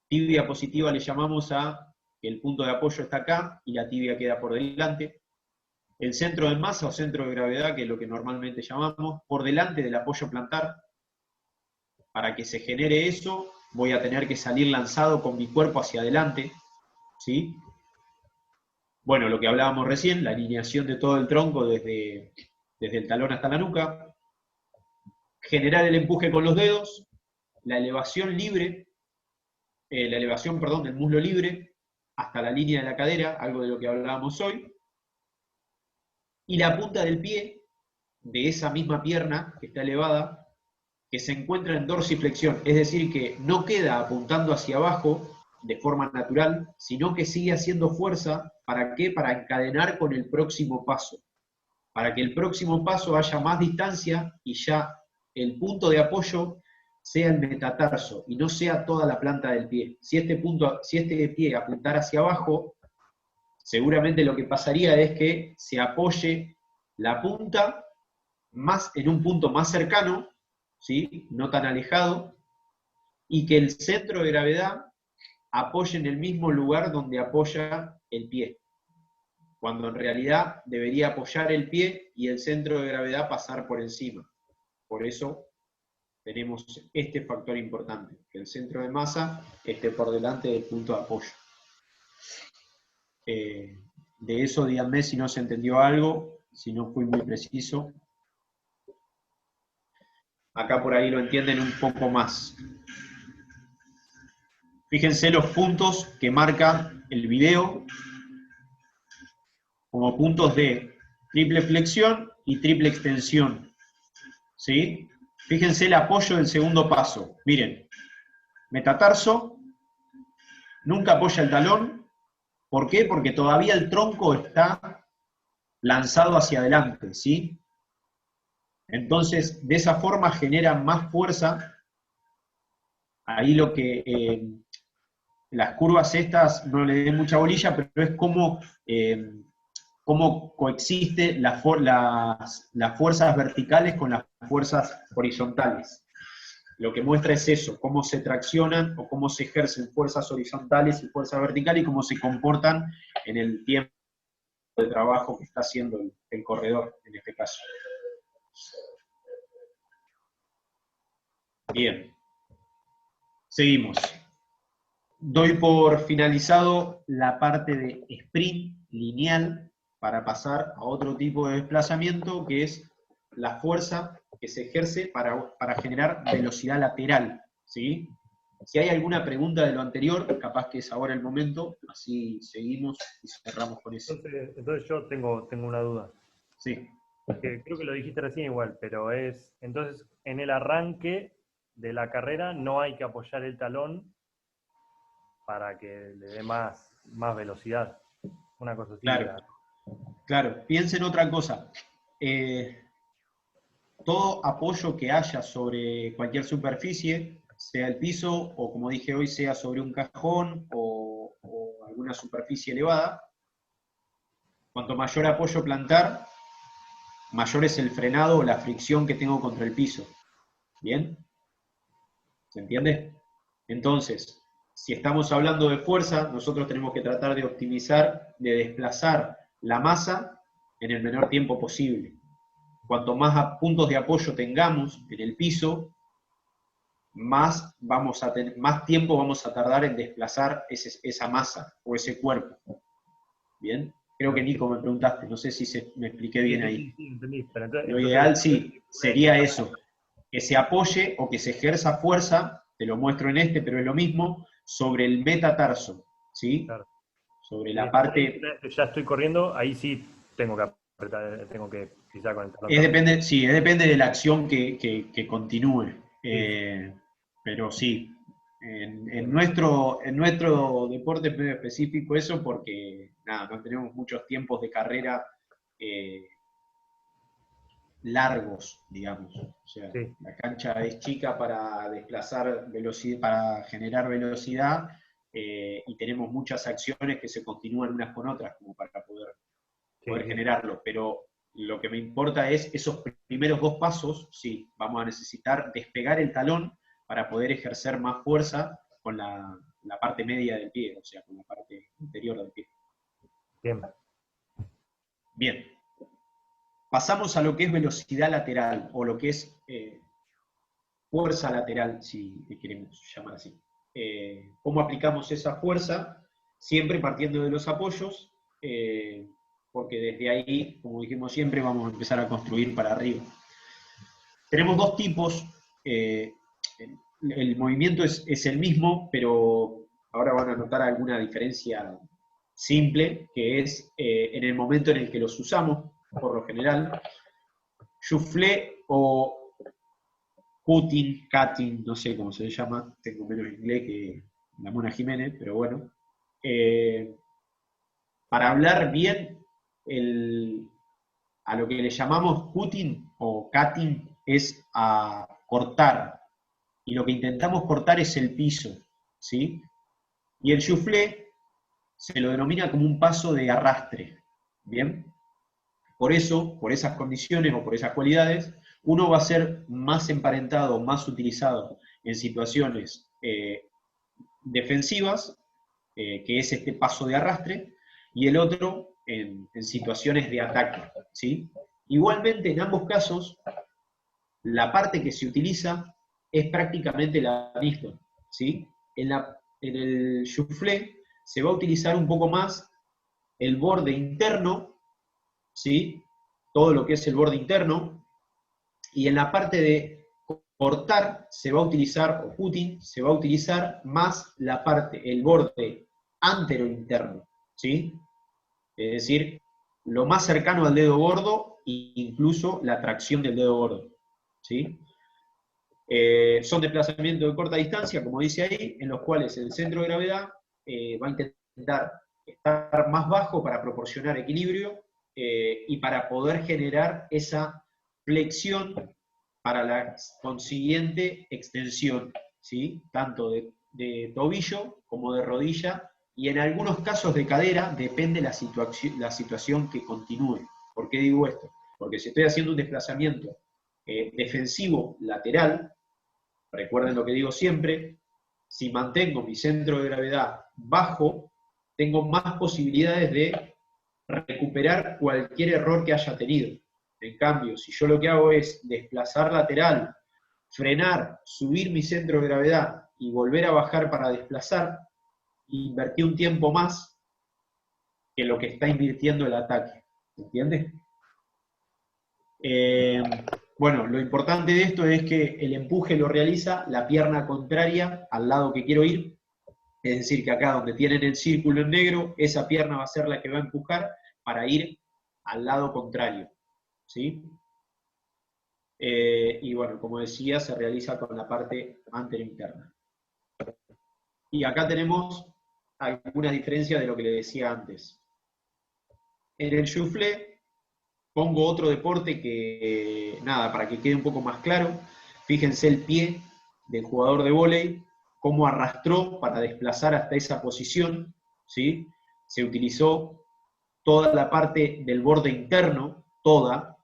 [SPEAKER 1] Tibia positiva le llamamos a que el punto de apoyo está acá y la tibia queda por delante. El centro de masa o centro de gravedad, que es lo que normalmente llamamos, por delante del apoyo plantar. Para que se genere eso, voy a tener que salir lanzado con mi cuerpo hacia adelante, ¿sí? Bueno, lo que hablábamos recién, la alineación de todo el tronco desde el talón hasta la nuca. Generar el empuje con los dedos, la elevación libre, del muslo libre hasta la línea de la cadera, algo de lo que hablábamos hoy, y la punta del pie, de esa misma pierna que está elevada, que se encuentra en dorsiflexión, es decir, que no queda apuntando hacia abajo de forma natural, sino que sigue haciendo fuerza, ¿para qué? Para encadenar con el próximo paso, para que el próximo paso haya más distancia y ya el punto de apoyo sea el metatarso y no sea toda la planta del pie. Si este pie apuntara hacia abajo, seguramente lo que pasaría es que se apoye la punta en un punto más cercano, ¿sí? No tan alejado, y que el centro de gravedad apoye en el mismo lugar donde apoya el pie, cuando en realidad debería apoyar el pie y el centro de gravedad pasar por encima. Por eso tenemos este factor importante, que el centro de masa esté por delante del punto de apoyo. De eso díganme si no se entendió algo, si no fui muy preciso. Acá por ahí lo entienden un poco más. Fíjense los puntos que marca el video como puntos de triple flexión y triple extensión, ¿sí? Fíjense el apoyo del segundo paso. Miren, metatarso, Nunca apoya el talón. ¿Por qué? Porque todavía el tronco está lanzado hacia adelante, ¿sí? Entonces, de esa forma genera más fuerza. Ahí lo que las curvas estas no le den mucha bolilla, pero es como cómo coexiste las fuerzas verticales con las fuerzas horizontales. Lo que muestra es eso, cómo se traccionan o cómo se ejercen fuerzas horizontales y fuerzas verticales y cómo se comportan en el tiempo de trabajo que está haciendo el corredor, en este caso. Bien. Seguimos. Doy por finalizado la parte de sprint lineal para pasar a otro tipo de desplazamiento, que es la fuerza que se ejerce para generar velocidad lateral, ¿sí? Si hay alguna pregunta de lo anterior, capaz que es ahora el momento, así seguimos y cerramos con eso.
[SPEAKER 5] Entonces yo tengo una duda.
[SPEAKER 1] Sí.
[SPEAKER 5] Que creo que lo dijiste recién igual, pero entonces en el arranque de la carrera no hay que apoyar el talón para que le dé más velocidad. Una cosa así.
[SPEAKER 1] Claro, claro. Piensen otra cosa. Todo apoyo que haya sobre cualquier superficie, sea el piso o como dije hoy, sea sobre un cajón o alguna superficie elevada, cuanto mayor apoyo plantar, mayor es el frenado o la fricción que tengo contra el piso. ¿Bien? ¿Se entiende? Entonces, si estamos hablando de fuerza, nosotros tenemos que tratar de optimizar, de desplazar la masa en el menor tiempo posible. Cuanto más puntos de apoyo tengamos en el piso, más tiempo vamos a tardar en desplazar esa masa o ese cuerpo. ¿Bien? Creo que Nico me preguntaste, no sé si me expliqué bien ahí.
[SPEAKER 5] Sí, entendí. Pero entonces,
[SPEAKER 1] Lo ideal sí, sería eso, que se apoye o que se ejerza fuerza, te lo muestro en este, pero es lo mismo, sobre el metatarso, ¿sí?
[SPEAKER 5] Claro.
[SPEAKER 1] Sobre la parte...
[SPEAKER 5] Ya estoy corriendo, ahí sí tengo que apretar, tengo que pisar con el talón.
[SPEAKER 1] Depende de la acción que continúe.
[SPEAKER 5] Sí.
[SPEAKER 1] Pero sí, en nuestro deporte es medio específico eso porque nada, no tenemos muchos tiempos de carrera largos, digamos. O sea,
[SPEAKER 5] Sí.
[SPEAKER 1] la cancha es chica para desplazar velocidad, para generar velocidad, y tenemos muchas acciones que se continúan unas con otras como para poder generarlo. Pero lo que me importa es esos primeros dos pasos, sí, vamos a necesitar despegar el talón para poder ejercer más fuerza con la parte media del pie, o sea, con la parte interior del pie.
[SPEAKER 5] Bien.
[SPEAKER 1] Bien. Pasamos a lo que es velocidad lateral, o lo que es fuerza lateral, si queremos llamar así. ¿Cómo aplicamos esa fuerza? Siempre partiendo de los apoyos, porque desde ahí, como dijimos siempre, vamos a empezar a construir para arriba. Tenemos dos tipos. El movimiento es el mismo, pero ahora van a notar alguna diferencia simple, que es en el momento en el que los usamos, por lo general. Soufflé o cutting, no sé cómo se llama, tengo menos inglés que la Mona Jiménez, pero bueno. Para hablar bien, a lo que le llamamos cutting o cutting es a cortar, y lo que intentamos cortar es el piso, ¿sí? Y el soufflé se lo denomina como un paso de arrastre, ¿bien? Por eso, por esas condiciones o por esas cualidades, uno va a ser más emparentado, más utilizado en situaciones defensivas, que es este paso de arrastre, y el otro en situaciones de ataque, ¿sí? Igualmente, en ambos casos, la parte que se utiliza es prácticamente la misma, ¿sí? En el soufflé se va a utilizar un poco más el borde interno, ¿sí? Todo lo que es el borde interno, y en la parte de cortar se va a utilizar, o cutting, se va a utilizar más la parte, el borde antero-interno, ¿sí? Es decir, lo más cercano al dedo gordo e incluso la tracción del dedo gordo, ¿sí? Son desplazamientos de corta distancia, como dice ahí, en los cuales el centro de gravedad va a intentar estar más bajo para proporcionar equilibrio y para poder generar esa flexión para la consiguiente extensión, ¿sí? Tanto de tobillo como de rodilla, y en algunos casos de cadera, depende la situación que continúe. ¿Por qué digo esto? Porque si estoy haciendo un desplazamiento defensivo lateral, recuerden lo que digo siempre, si mantengo mi centro de gravedad bajo, tengo más posibilidades de recuperar cualquier error que haya tenido. En cambio, si yo lo que hago es desplazar lateral, frenar, subir mi centro de gravedad y volver a bajar para desplazar, invertí un tiempo más que lo que está invirtiendo el ataque. ¿Entiendes? Bueno, lo importante de esto es que el empuje lo realiza la pierna contraria al lado que quiero ir. Es decir, que acá donde tienen el círculo en negro, esa pierna va a ser la que va a empujar para ir al lado contrario. ¿Sí? Y bueno, como decía, se realiza con la parte anterointerna. Y acá tenemos alguna diferencia de lo que le decía antes. En el shuffle pongo otro deporte que, nada, para que quede un poco más claro, fíjense el pie del jugador de vóley, cómo arrastró para desplazar hasta esa posición, ¿sí? Se utilizó toda la parte del borde interno, toda,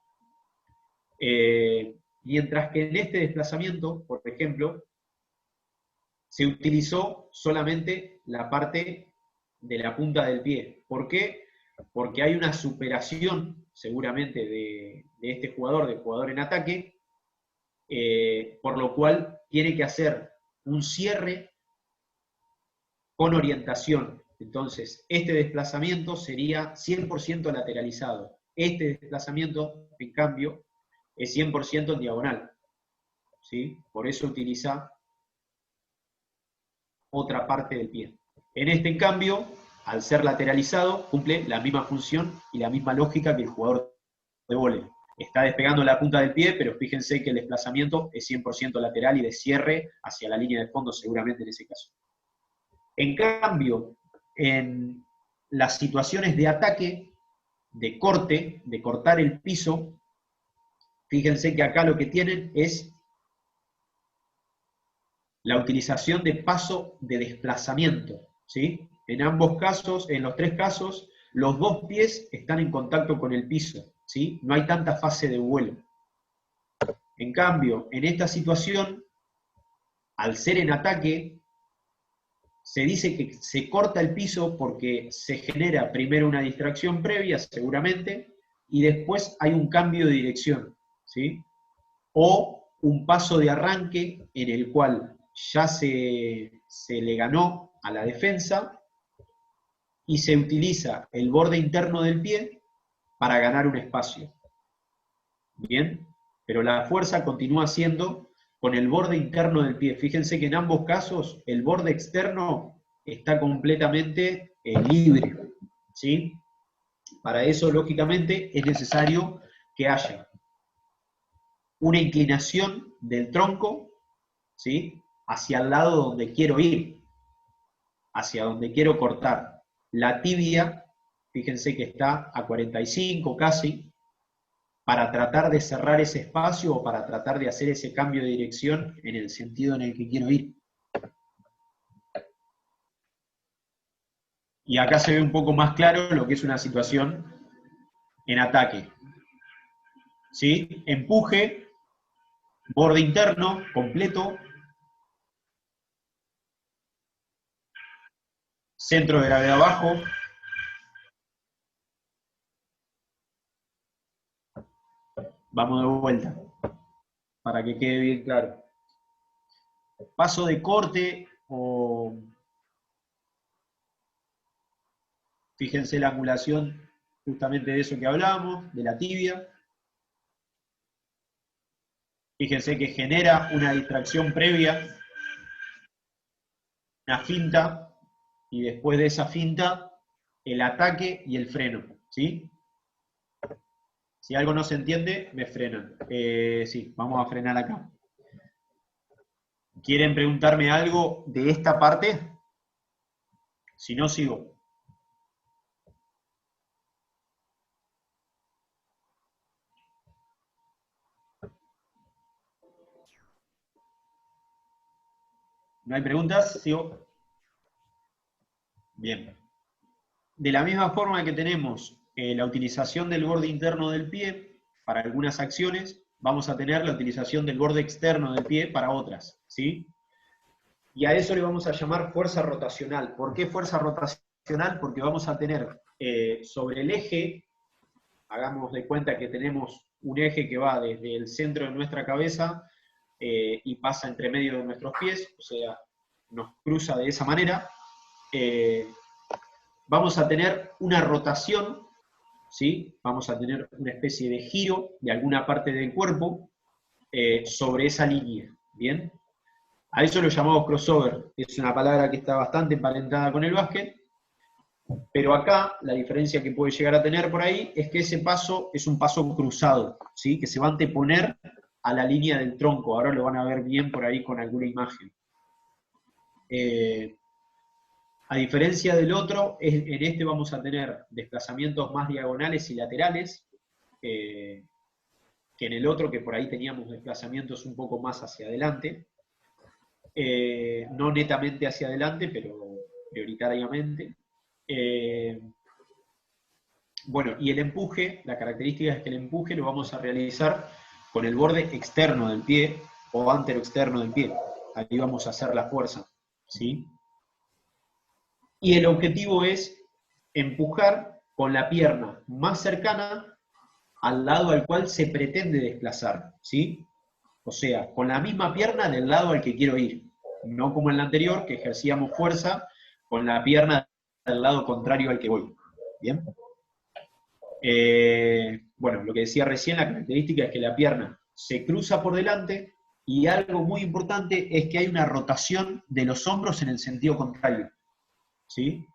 [SPEAKER 1] mientras que en este desplazamiento, por ejemplo, se utilizó solamente la parte de la punta del pie. ¿Por qué? Porque hay una superación, seguramente, de este jugador, del jugador en ataque, por lo cual tiene que hacer un cierre con orientación. Entonces, este desplazamiento sería 100% lateralizado. Este desplazamiento, en cambio, es 100% en diagonal. ¿Sí? Por eso utiliza otra parte del pie. En este, en cambio, al ser lateralizado, cumple la misma función y la misma lógica que el jugador de vóley. Está despegando la punta del pie, pero fíjense que el desplazamiento es 100% lateral y de cierre hacia la línea de fondo, seguramente en ese caso. En cambio, en las situaciones de ataque, de corte, de cortar el piso, fíjense que acá lo que tienen es la utilización de paso de desplazamiento, ¿sí? En ambos casos, en los tres casos, los dos pies están en contacto con el piso, ¿sí? No hay tanta fase de vuelo. En cambio, en esta situación, al ser en ataque, se dice que se corta el piso porque se genera primero una distracción previa, seguramente, y después hay un cambio de dirección, ¿sí? O un paso de arranque en el cual ya se le ganó a la defensa y se utiliza el borde interno del pie para ganar un espacio. ¿Bien? Pero la fuerza continúa siendo con el borde interno del pie. Fíjense que en ambos casos el borde externo está completamente libre, ¿sí? Para eso, lógicamente, es necesario que haya una inclinación del tronco, ¿sí? Hacia el lado donde quiero ir, hacia donde quiero cortar. La tibia, fíjense que está a 45 casi, para tratar de cerrar ese espacio o para tratar de hacer ese cambio de dirección en el sentido en el que quiero ir. Y acá se ve un poco más claro lo que es una situación en ataque. ¿Sí? Empuje, borde interno, completo, centro de gravedad bajo, vamos de vuelta, para que quede bien claro. Paso de corte o... Fíjense la angulación justamente de eso que hablábamos, de la tibia. Fíjense que genera una distracción previa, una finta, y después de esa finta, el ataque y el freno, ¿sí? Si algo no se entiende, me frenan. Sí, vamos a frenar acá. ¿Quieren preguntarme algo de esta parte? Si no, sigo. ¿No hay preguntas? Sigo. Bien. De la misma forma que tenemos la utilización del borde interno del pie para algunas acciones, vamos a tener la utilización del borde externo del pie para otras, ¿sí? Y a eso le vamos a llamar fuerza rotacional. ¿Por qué fuerza rotacional? Porque vamos a tener sobre el eje, hagamos de cuenta que tenemos un eje que va desde el centro de nuestra cabeza y pasa entre medio de nuestros pies, o sea, nos cruza de esa manera. Vamos a tener una rotación, ¿sí? Vamos a tener una especie de giro de alguna parte del cuerpo sobre esa línea, ¿bien? A eso lo llamamos crossover. Es una palabra que está bastante emparentada con el básquet, pero acá la diferencia que puede llegar a tener por ahí es que ese paso es un paso cruzado, ¿sí? Que se va a anteponer a la línea del tronco. Ahora lo van a ver bien por ahí con alguna imagen. A diferencia del otro, en este vamos a tener desplazamientos más diagonales y laterales, que en el otro, que por ahí teníamos desplazamientos un poco más hacia adelante. No netamente hacia adelante, pero prioritariamente. Bueno, y el empuje, la característica es que el empuje lo vamos a realizar con el borde externo del pie, o antero-externo del pie. Ahí vamos a hacer la fuerza, ¿sí? Y el objetivo es empujar con la pierna más cercana al lado al cual se pretende desplazar, ¿sí? O sea, con la misma pierna del lado al que quiero ir. No como en la anterior, que ejercíamos fuerza con la pierna del lado contrario al que voy. ¿Bien? Bueno, lo que decía recién, la característica es que la pierna se cruza por delante y algo muy importante es que hay una rotación de los hombros en el sentido contrario. ¿Sí?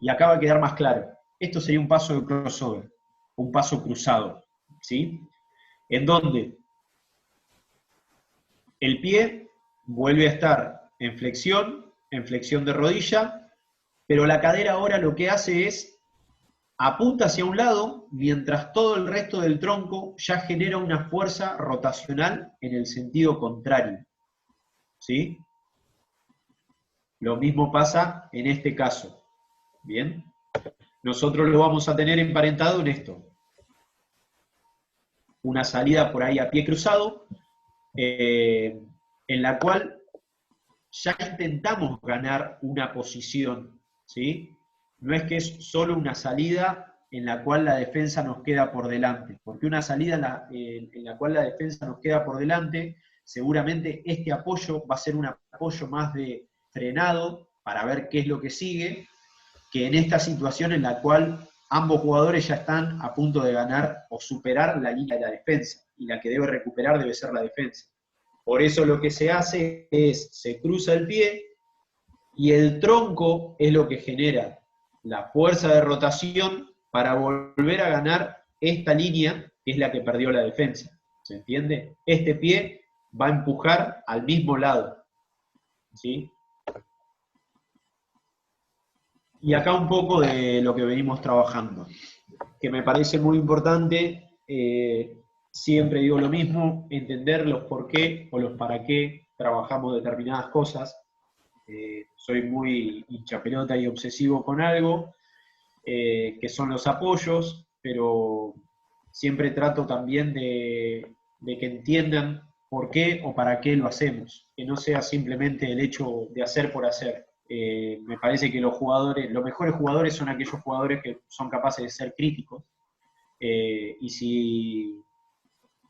[SPEAKER 1] Y acá va a quedar más claro. Esto sería un paso de crossover, un paso cruzado. ¿Sí? En donde el pie vuelve a estar en flexión de rodilla, pero la cadera ahora lo que hace es apunta hacia un lado, mientras todo el resto del tronco ya genera una fuerza rotacional en el sentido contrario. ¿Sí? Lo mismo pasa en este caso. ¿Bien? Nosotros lo vamos a tener emparentado en esto. Una salida por ahí a pie cruzado, en la cual ya intentamos ganar una posición, ¿sí? No es que es solo una salida en la cual la defensa nos queda por delante, porque una salida en la cual la defensa nos queda por delante, seguramente este apoyo va a ser un apoyo más de frenado para ver qué es lo que sigue, que en esta situación en la cual ambos jugadores ya están a punto de ganar o superar la línea de la defensa, y la que debe recuperar debe ser la defensa. Por eso lo que se hace es, se cruza el pie, y el tronco es lo que genera la fuerza de rotación para volver a ganar esta línea, que es la que perdió la defensa. ¿Se entiende? Este pie va a empujar al mismo lado. ¿Sí? Y acá un poco de lo que venimos trabajando, que me parece muy importante, siempre digo lo mismo, entender los por qué o los para qué trabajamos determinadas cosas. Soy muy hinchapelota y obsesivo con algo, que son los apoyos, pero siempre trato también de que entiendan por qué o para qué lo hacemos, que no sea simplemente el hecho de hacer por hacer. Me parece que los mejores jugadores son aquellos jugadores que son capaces de ser críticos, y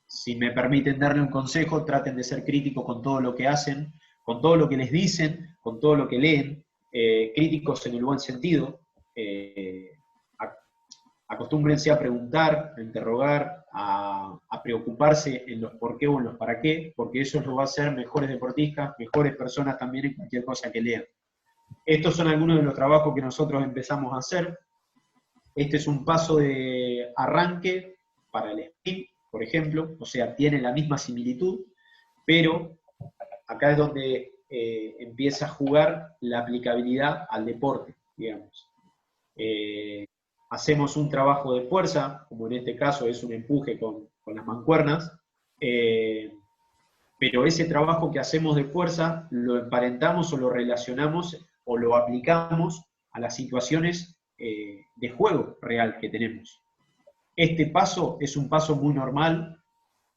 [SPEAKER 1] si me permiten darle un consejo, traten de ser críticos con todo lo que hacen, con todo lo que les dicen, con todo lo que leen, críticos en el buen sentido. Acostúmbrense a preguntar, a interrogar, a preocuparse en los por qué o en los para qué, porque eso los va a hacer mejores deportistas, mejores personas también en cualquier cosa que lean. Estos son algunos de los trabajos que nosotros empezamos a hacer. Este es un paso de arranque para el sprint, por ejemplo, o sea, tiene la misma similitud, pero acá es donde empieza a jugar la aplicabilidad al deporte, digamos. Hacemos un trabajo de fuerza, como en este caso es un empuje con las mancuernas, pero ese trabajo que hacemos de fuerza lo emparentamos o lo relacionamos o lo aplicamos a las situaciones de juego real que tenemos. Este paso es un paso muy normal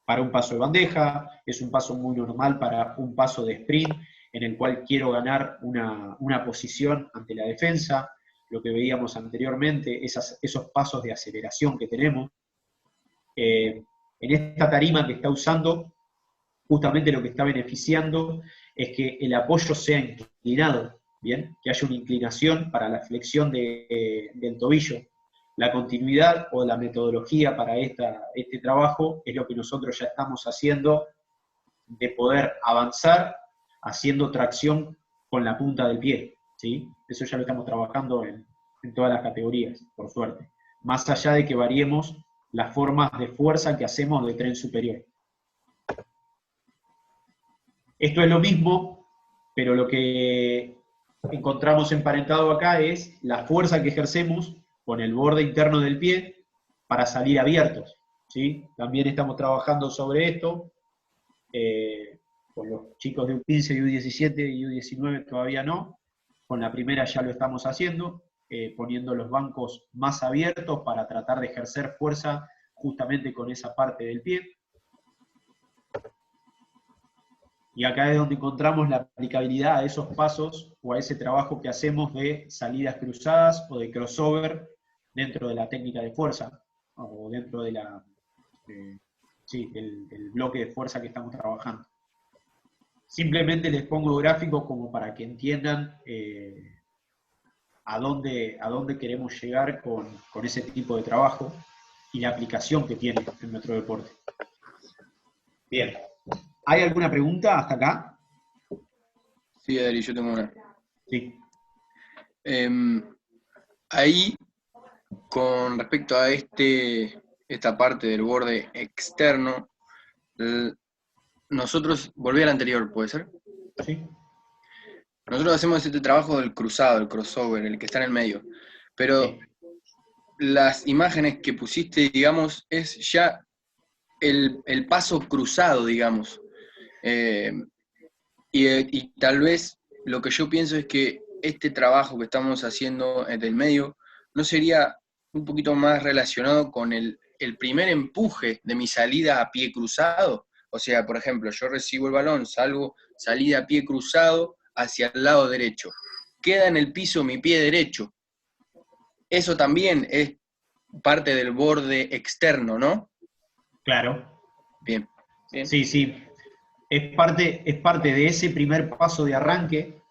[SPEAKER 1] para un paso de bandeja, es un paso muy normal para un paso de sprint, en el cual quiero ganar una posición ante la defensa, lo que veíamos anteriormente, esos pasos de aceleración que tenemos. En esta tarima que está usando, justamente lo que está beneficiando es que el apoyo sea inclinado, ¿bien? Que haya una inclinación para la flexión del tobillo. La continuidad o la metodología para este trabajo es lo que nosotros ya estamos haciendo, de poder avanzar haciendo tracción con la punta del pie, ¿sí? Eso ya lo estamos trabajando en todas las categorías, por suerte. Más allá de que variemos las formas de fuerza que hacemos de tren superior. Esto es lo mismo, pero lo que encontramos emparentado acá es la fuerza que ejercemos con el borde interno del pie para salir abiertos, ¿sí? También estamos trabajando sobre esto, con los chicos de U15 y U17 y U19 todavía no, con la primera ya lo estamos haciendo, poniendo los bancos más abiertos para tratar de ejercer fuerza justamente con esa parte del pie. Y acá es donde encontramos la aplicabilidad a esos pasos o a ese trabajo que hacemos de salidas cruzadas o de crossover dentro de la técnica de fuerza, o dentro de del bloque de fuerza que estamos trabajando. Simplemente les pongo gráficos como para que entiendan a dónde queremos llegar con ese tipo de trabajo y la aplicación que tiene en nuestro deporte. Bien. ¿Hay alguna pregunta hasta acá?
[SPEAKER 6] Sí, Adri, yo tengo una.
[SPEAKER 1] Sí.
[SPEAKER 6] Ahí, con respecto a esta parte del borde externo, nosotros, volví al anterior, ¿puede ser?
[SPEAKER 1] Sí.
[SPEAKER 6] Nosotros hacemos este trabajo del cruzado, el crossover, el que está en el medio. Pero
[SPEAKER 1] Sí.
[SPEAKER 6] las imágenes que pusiste, digamos, es ya el paso cruzado, digamos. Y tal vez lo que yo pienso es que este trabajo que estamos haciendo del medio no sería un poquito más relacionado con el primer empuje de mi salida a pie cruzado. O sea, por ejemplo, yo recibo el balón, salida a pie cruzado hacia el lado derecho. Queda en el piso mi pie derecho. Eso también es parte del borde externo, ¿no?
[SPEAKER 1] Claro.
[SPEAKER 6] Bien. Bien.
[SPEAKER 1] Sí, sí. Es parte de ese primer paso de arranque.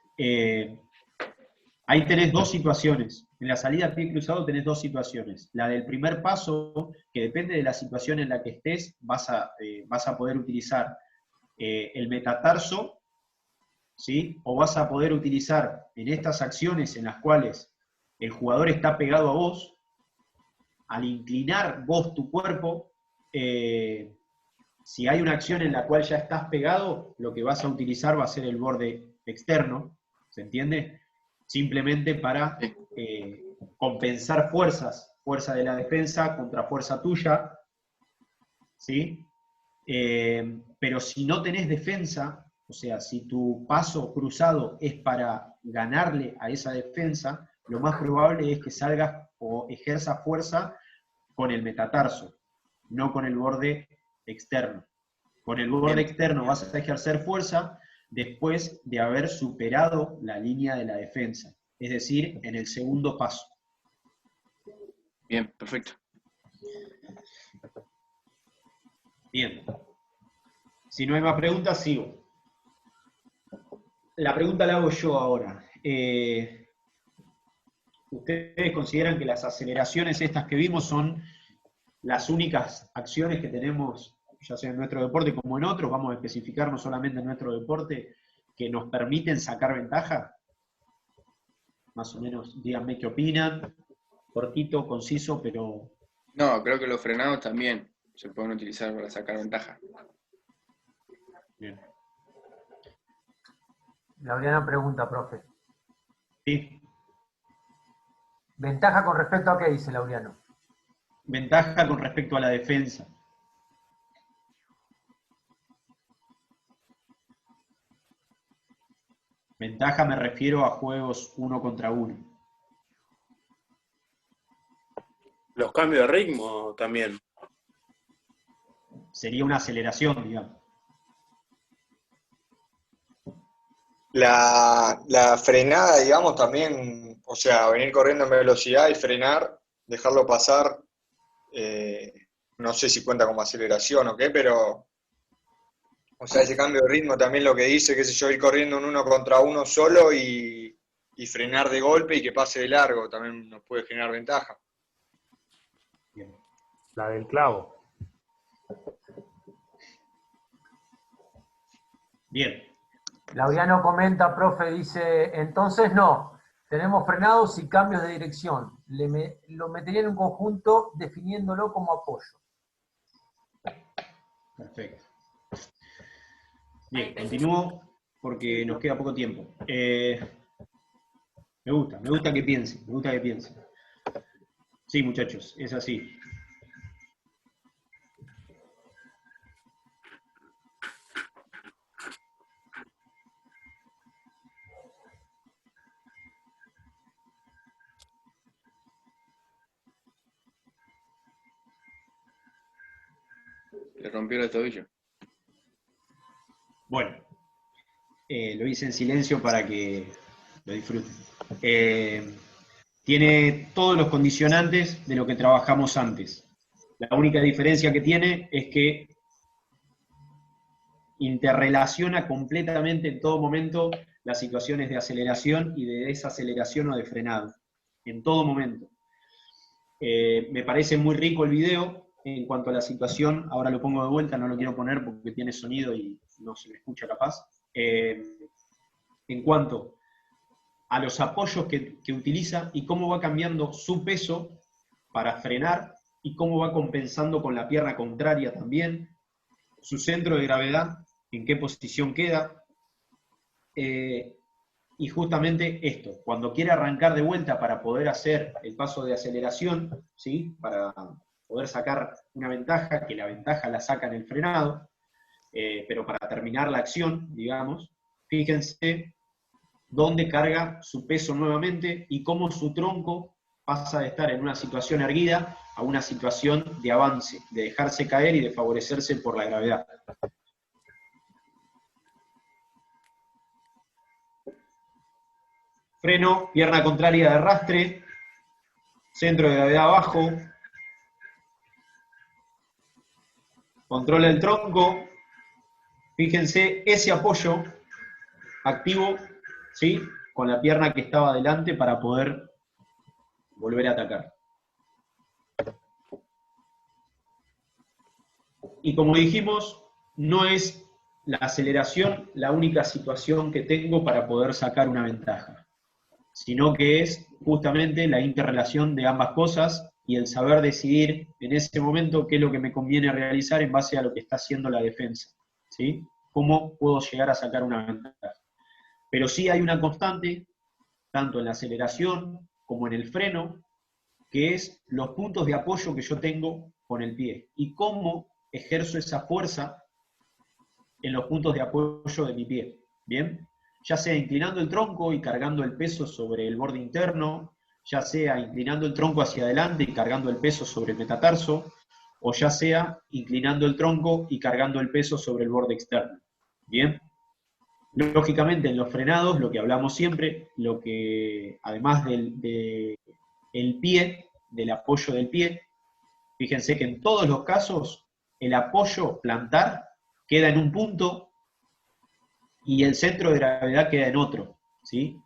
[SPEAKER 1] Ahí tenés dos situaciones. En la salida a pie cruzado tenés dos situaciones. La del primer paso, que depende de la situación en la que estés, vas a poder utilizar el metatarso, ¿sí? O vas a poder utilizar en estas acciones en las cuales el jugador está pegado a vos, al inclinar vos tu cuerpo, si hay una acción en la cual ya estás pegado, lo que vas a utilizar va a ser el borde externo, ¿se entiende? Simplemente para compensar fuerzas, fuerza de la defensa contra fuerza tuya, ¿sí? Pero si no tenés defensa, o sea, si tu paso cruzado es para ganarle a esa defensa, lo más probable es que salgas o ejerzas fuerza con el metatarso, no con el borde externo. Con el borde externo vas a ejercer fuerza después de haber superado la línea de la defensa, es decir, en el segundo paso.
[SPEAKER 6] Bien, perfecto.
[SPEAKER 1] Bien. Si no hay más preguntas, sigo. La pregunta la hago yo ahora. ¿Ustedes consideran que las aceleraciones estas que vimos son las únicas acciones que tenemos, ya sea en nuestro deporte como en otros, vamos a especificarnos solamente en nuestro deporte, que nos permiten sacar ventaja? Más o menos, díganme qué opinan. Cortito, conciso, pero...
[SPEAKER 6] No, creo que los frenados también se pueden utilizar para sacar ventaja.
[SPEAKER 1] Bien.
[SPEAKER 2] Laureana pregunta, profe.
[SPEAKER 1] Sí.
[SPEAKER 2] ¿Ventaja con respecto a qué dice Laureano?
[SPEAKER 1] Ventaja con respecto a la defensa. Ventaja me refiero a juegos 1 contra 1.
[SPEAKER 7] Los cambios de ritmo también.
[SPEAKER 1] Sería una aceleración, digamos.
[SPEAKER 8] La frenada, digamos, también, o sea, venir corriendo en velocidad y frenar, dejarlo pasar, no sé si cuenta como aceleración o qué, pero, o sea, ese cambio de ritmo también lo que dice, qué sé yo, ir corriendo un 1 contra 1 solo y frenar de golpe y que pase de largo, también nos puede generar ventaja.
[SPEAKER 1] Bien.
[SPEAKER 5] La del clavo.
[SPEAKER 1] Bien.
[SPEAKER 2] Laureano comenta, profe, dice, entonces no, tenemos frenados y cambios de dirección. Lo metería en un conjunto definiéndolo como apoyo.
[SPEAKER 1] Perfecto. Bien, continúo porque nos queda poco tiempo. Me gusta que piensen, me gusta que piensen. Sí, muchachos, es así.
[SPEAKER 6] Le rompió el tobillo.
[SPEAKER 1] Bueno, lo hice en silencio para que lo disfruten. Tiene todos los condicionantes de lo que trabajamos antes. La única diferencia que tiene es que interrelaciona completamente en todo momento las situaciones de aceleración y de desaceleración o de frenado. En todo momento. Me parece muy rico el video en cuanto a la situación. Ahora lo pongo de vuelta, no lo quiero poner porque tiene sonido y no se me escucha capaz. En cuanto a los apoyos que utiliza y cómo va cambiando su peso para frenar y cómo va compensando con la pierna contraria también, su centro de gravedad, en qué posición queda, y justamente esto, cuando quiere arrancar de vuelta para poder hacer el paso de aceleración, ¿sí? Para poder sacar una ventaja, que la ventaja la saca en el frenado, pero para terminar la acción, digamos, fíjense dónde carga su peso nuevamente y cómo su tronco pasa de estar en una situación erguida a una situación de avance, de dejarse caer y de favorecerse por la gravedad. Freno, pierna contraria de arrastre, centro de gravedad abajo, controla el tronco, fíjense ese apoyo activo, ¿sí? Con la pierna que estaba adelante para poder volver a atacar. Y como dijimos, no es la aceleración la única situación que tengo para poder sacar una ventaja, sino que es justamente la interrelación de ambas cosas y el saber decidir en ese momento qué es lo que me conviene realizar en base a lo que está haciendo la defensa, ¿sí? Cómo puedo llegar a sacar una ventaja. Pero sí hay una constante, tanto en la aceleración como en el freno, que es los puntos de apoyo que yo tengo con el pie y cómo ejerzo esa fuerza en los puntos de apoyo de mi pie, ¿bien? Ya sea inclinando el tronco y cargando el peso sobre el borde interno, ya sea inclinando el tronco hacia adelante y cargando el peso sobre el metatarso, o ya sea inclinando el tronco y cargando el peso sobre el borde externo, ¿bien? Lógicamente en los frenados, lo que hablamos siempre, lo que además del pie, del apoyo del pie, fíjense que en todos los casos el apoyo plantar queda en un punto y el centro de gravedad queda en otro, ¿sí?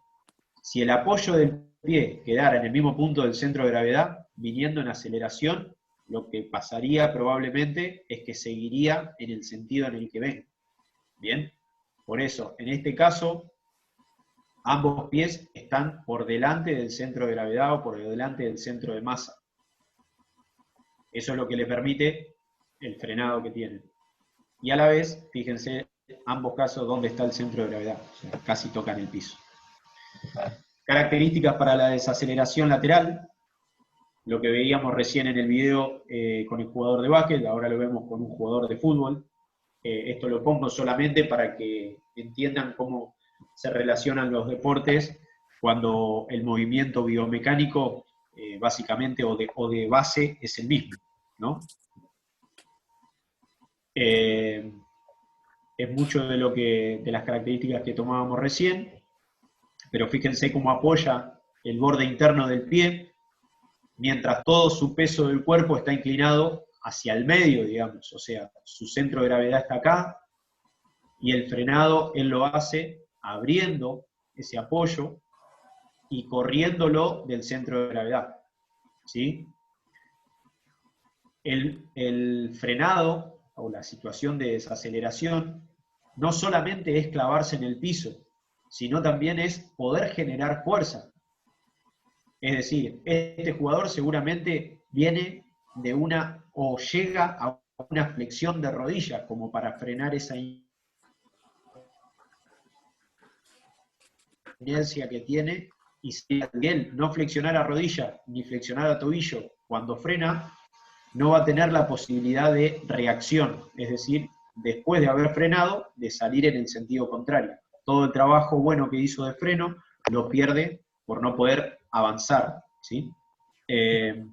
[SPEAKER 1] Si el apoyo del pie quedara en el mismo punto del centro de gravedad, viniendo en aceleración, lo que pasaría probablemente es que seguiría en el sentido en el que ven. ¿Bien? Por eso, en este caso, ambos pies están por delante del centro de gravedad o por delante del centro de masa. Eso es lo que le permite el frenado que tienen. Y a la vez, fíjense, ambos casos, dónde está el centro de gravedad. O sea, casi tocan el piso. Características para la desaceleración lateral, lo que veíamos recién en el video con el jugador de básquet, ahora lo vemos con un jugador de fútbol. Esto lo pongo solamente para que entiendan cómo se relacionan los deportes cuando el movimiento biomecánico básicamente o de base es el mismo, ¿no? Es mucho de las características que tomábamos recién, pero fíjense cómo apoya el borde interno del pie, mientras todo su peso del cuerpo está inclinado hacia el medio, digamos, o sea, su centro de gravedad está acá, y el frenado él lo hace abriendo ese apoyo y corriéndolo del centro de gravedad, ¿sí? El frenado, o la situación de desaceleración, no solamente es clavarse en el piso, sino también es poder generar fuerza. Es decir, este jugador seguramente viene de una, o llega a una flexión de rodilla, como para frenar esa inercia que tiene, y si él no flexionara rodilla, ni flexionara tobillo, cuando frena, no va a tener la posibilidad de reacción, es decir, después de haber frenado, de salir en el sentido contrario. Todo el trabajo bueno que hizo de freno lo pierde por no poder avanzar, ¿sí? Bien.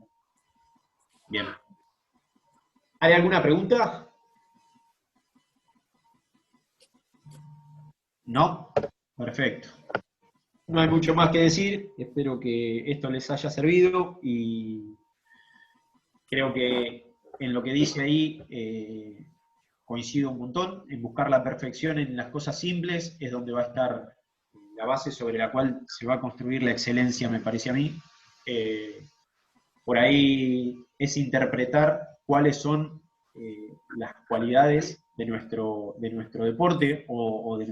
[SPEAKER 1] ¿Hay alguna pregunta? ¿No? Perfecto. No hay mucho más que decir, espero que esto les haya servido y creo que en lo que dice ahí coincido un montón, en buscar la perfección en las cosas simples es donde va a estar la base sobre la cual se va a construir la excelencia, me parece a mí. Por ahí es interpretar cuáles son las cualidades de nuestro deporte o de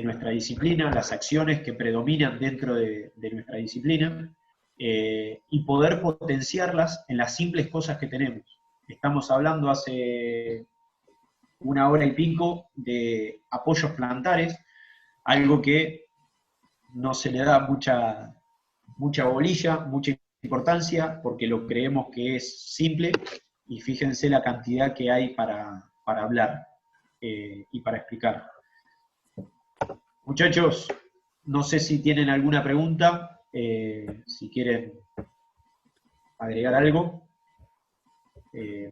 [SPEAKER 1] nuestra disciplina, las acciones que predominan dentro de nuestra disciplina, y poder potenciarlas en las simples cosas que tenemos. Estamos hablando hace 1 hora y pico de apoyos plantares, algo que no se le da mucha bolilla, mucha importancia, porque lo creemos que es simple, y fíjense la cantidad que hay para hablar y para explicar. Muchachos, no sé si tienen alguna pregunta, si quieren agregar algo.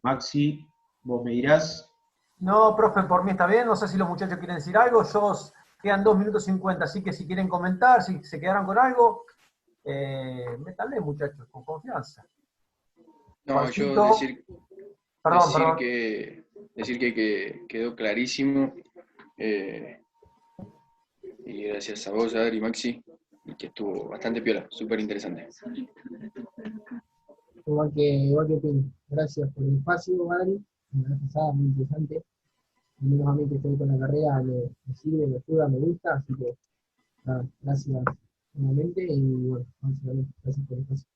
[SPEAKER 1] Maxi, vos me dirás.
[SPEAKER 2] No, profe, por mí está bien. No sé si los muchachos quieren decir algo. Quedan 2 minutos 50, así que si quieren comentar, si se quedaron con algo, métanle, muchachos, con confianza.
[SPEAKER 6] No,
[SPEAKER 2] Juancito,
[SPEAKER 6] yo decir
[SPEAKER 2] perdón.
[SPEAKER 6] que quedó clarísimo. Y gracias a vos, Adri y Maxi, y que estuvo bastante piola, súper interesante.
[SPEAKER 4] Igual que Pini. Gracias por el espacio, Adri. Una pasada muy interesante. Al menos a mí que estoy con la carrera me sirve, me ayuda, me gusta, así que nada, gracias nuevamente y bueno, vamos a ver, gracias por el espacio.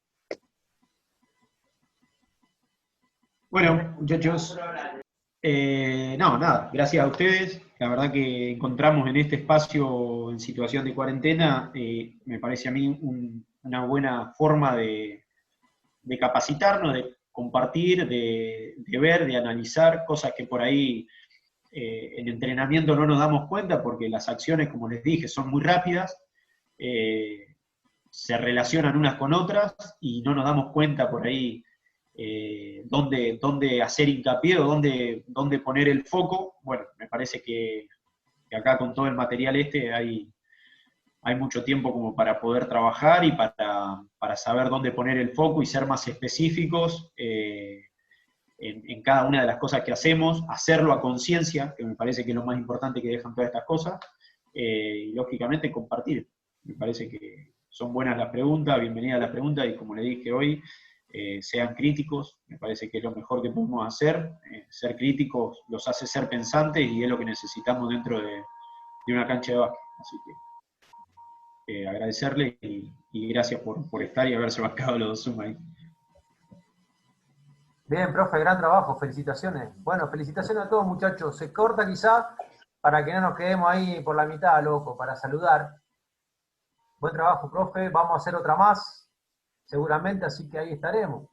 [SPEAKER 1] Bueno, muchachos, no, nada, gracias a ustedes. La verdad que encontramos en este espacio en situación de cuarentena, me parece a mí una buena forma de capacitarnos, de compartir, de ver, de analizar cosas que por ahí en entrenamiento no nos damos cuenta, porque las acciones, como les dije, son muy rápidas, se relacionan unas con otras y no nos damos cuenta por ahí dónde hacer hincapié o dónde poner el foco. Bueno, me parece que acá con todo el material hay mucho tiempo como para poder trabajar y para saber dónde poner el foco y ser más específicos en cada una de las cosas que hacemos, hacerlo a conciencia, que me parece que es lo más importante que dejan todas estas cosas, y lógicamente compartir. Me parece que son buenas las preguntas, bienvenidas las preguntas, y como le dije hoy, sean críticos, me parece que es lo mejor que podemos hacer. Ser críticos los hace ser pensantes y es lo que necesitamos dentro de una cancha de básquet. Así que agradecerle y gracias por estar y haberse bancado los dos Zoom ahí.
[SPEAKER 2] Bien, profe, gran trabajo, felicitaciones. Bueno, felicitaciones a todos, muchachos. Se corta quizá para que no nos quedemos ahí por la mitad, loco, para saludar. Buen trabajo, profe. Vamos a hacer otra más, seguramente, así que ahí estaremos.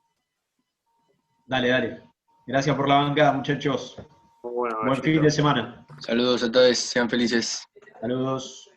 [SPEAKER 1] Dale, dale. Gracias por la bancada, muchachos.
[SPEAKER 7] Muy bueno,
[SPEAKER 1] Buen fin de semana.
[SPEAKER 6] Saludos a todos, sean felices.
[SPEAKER 1] Saludos.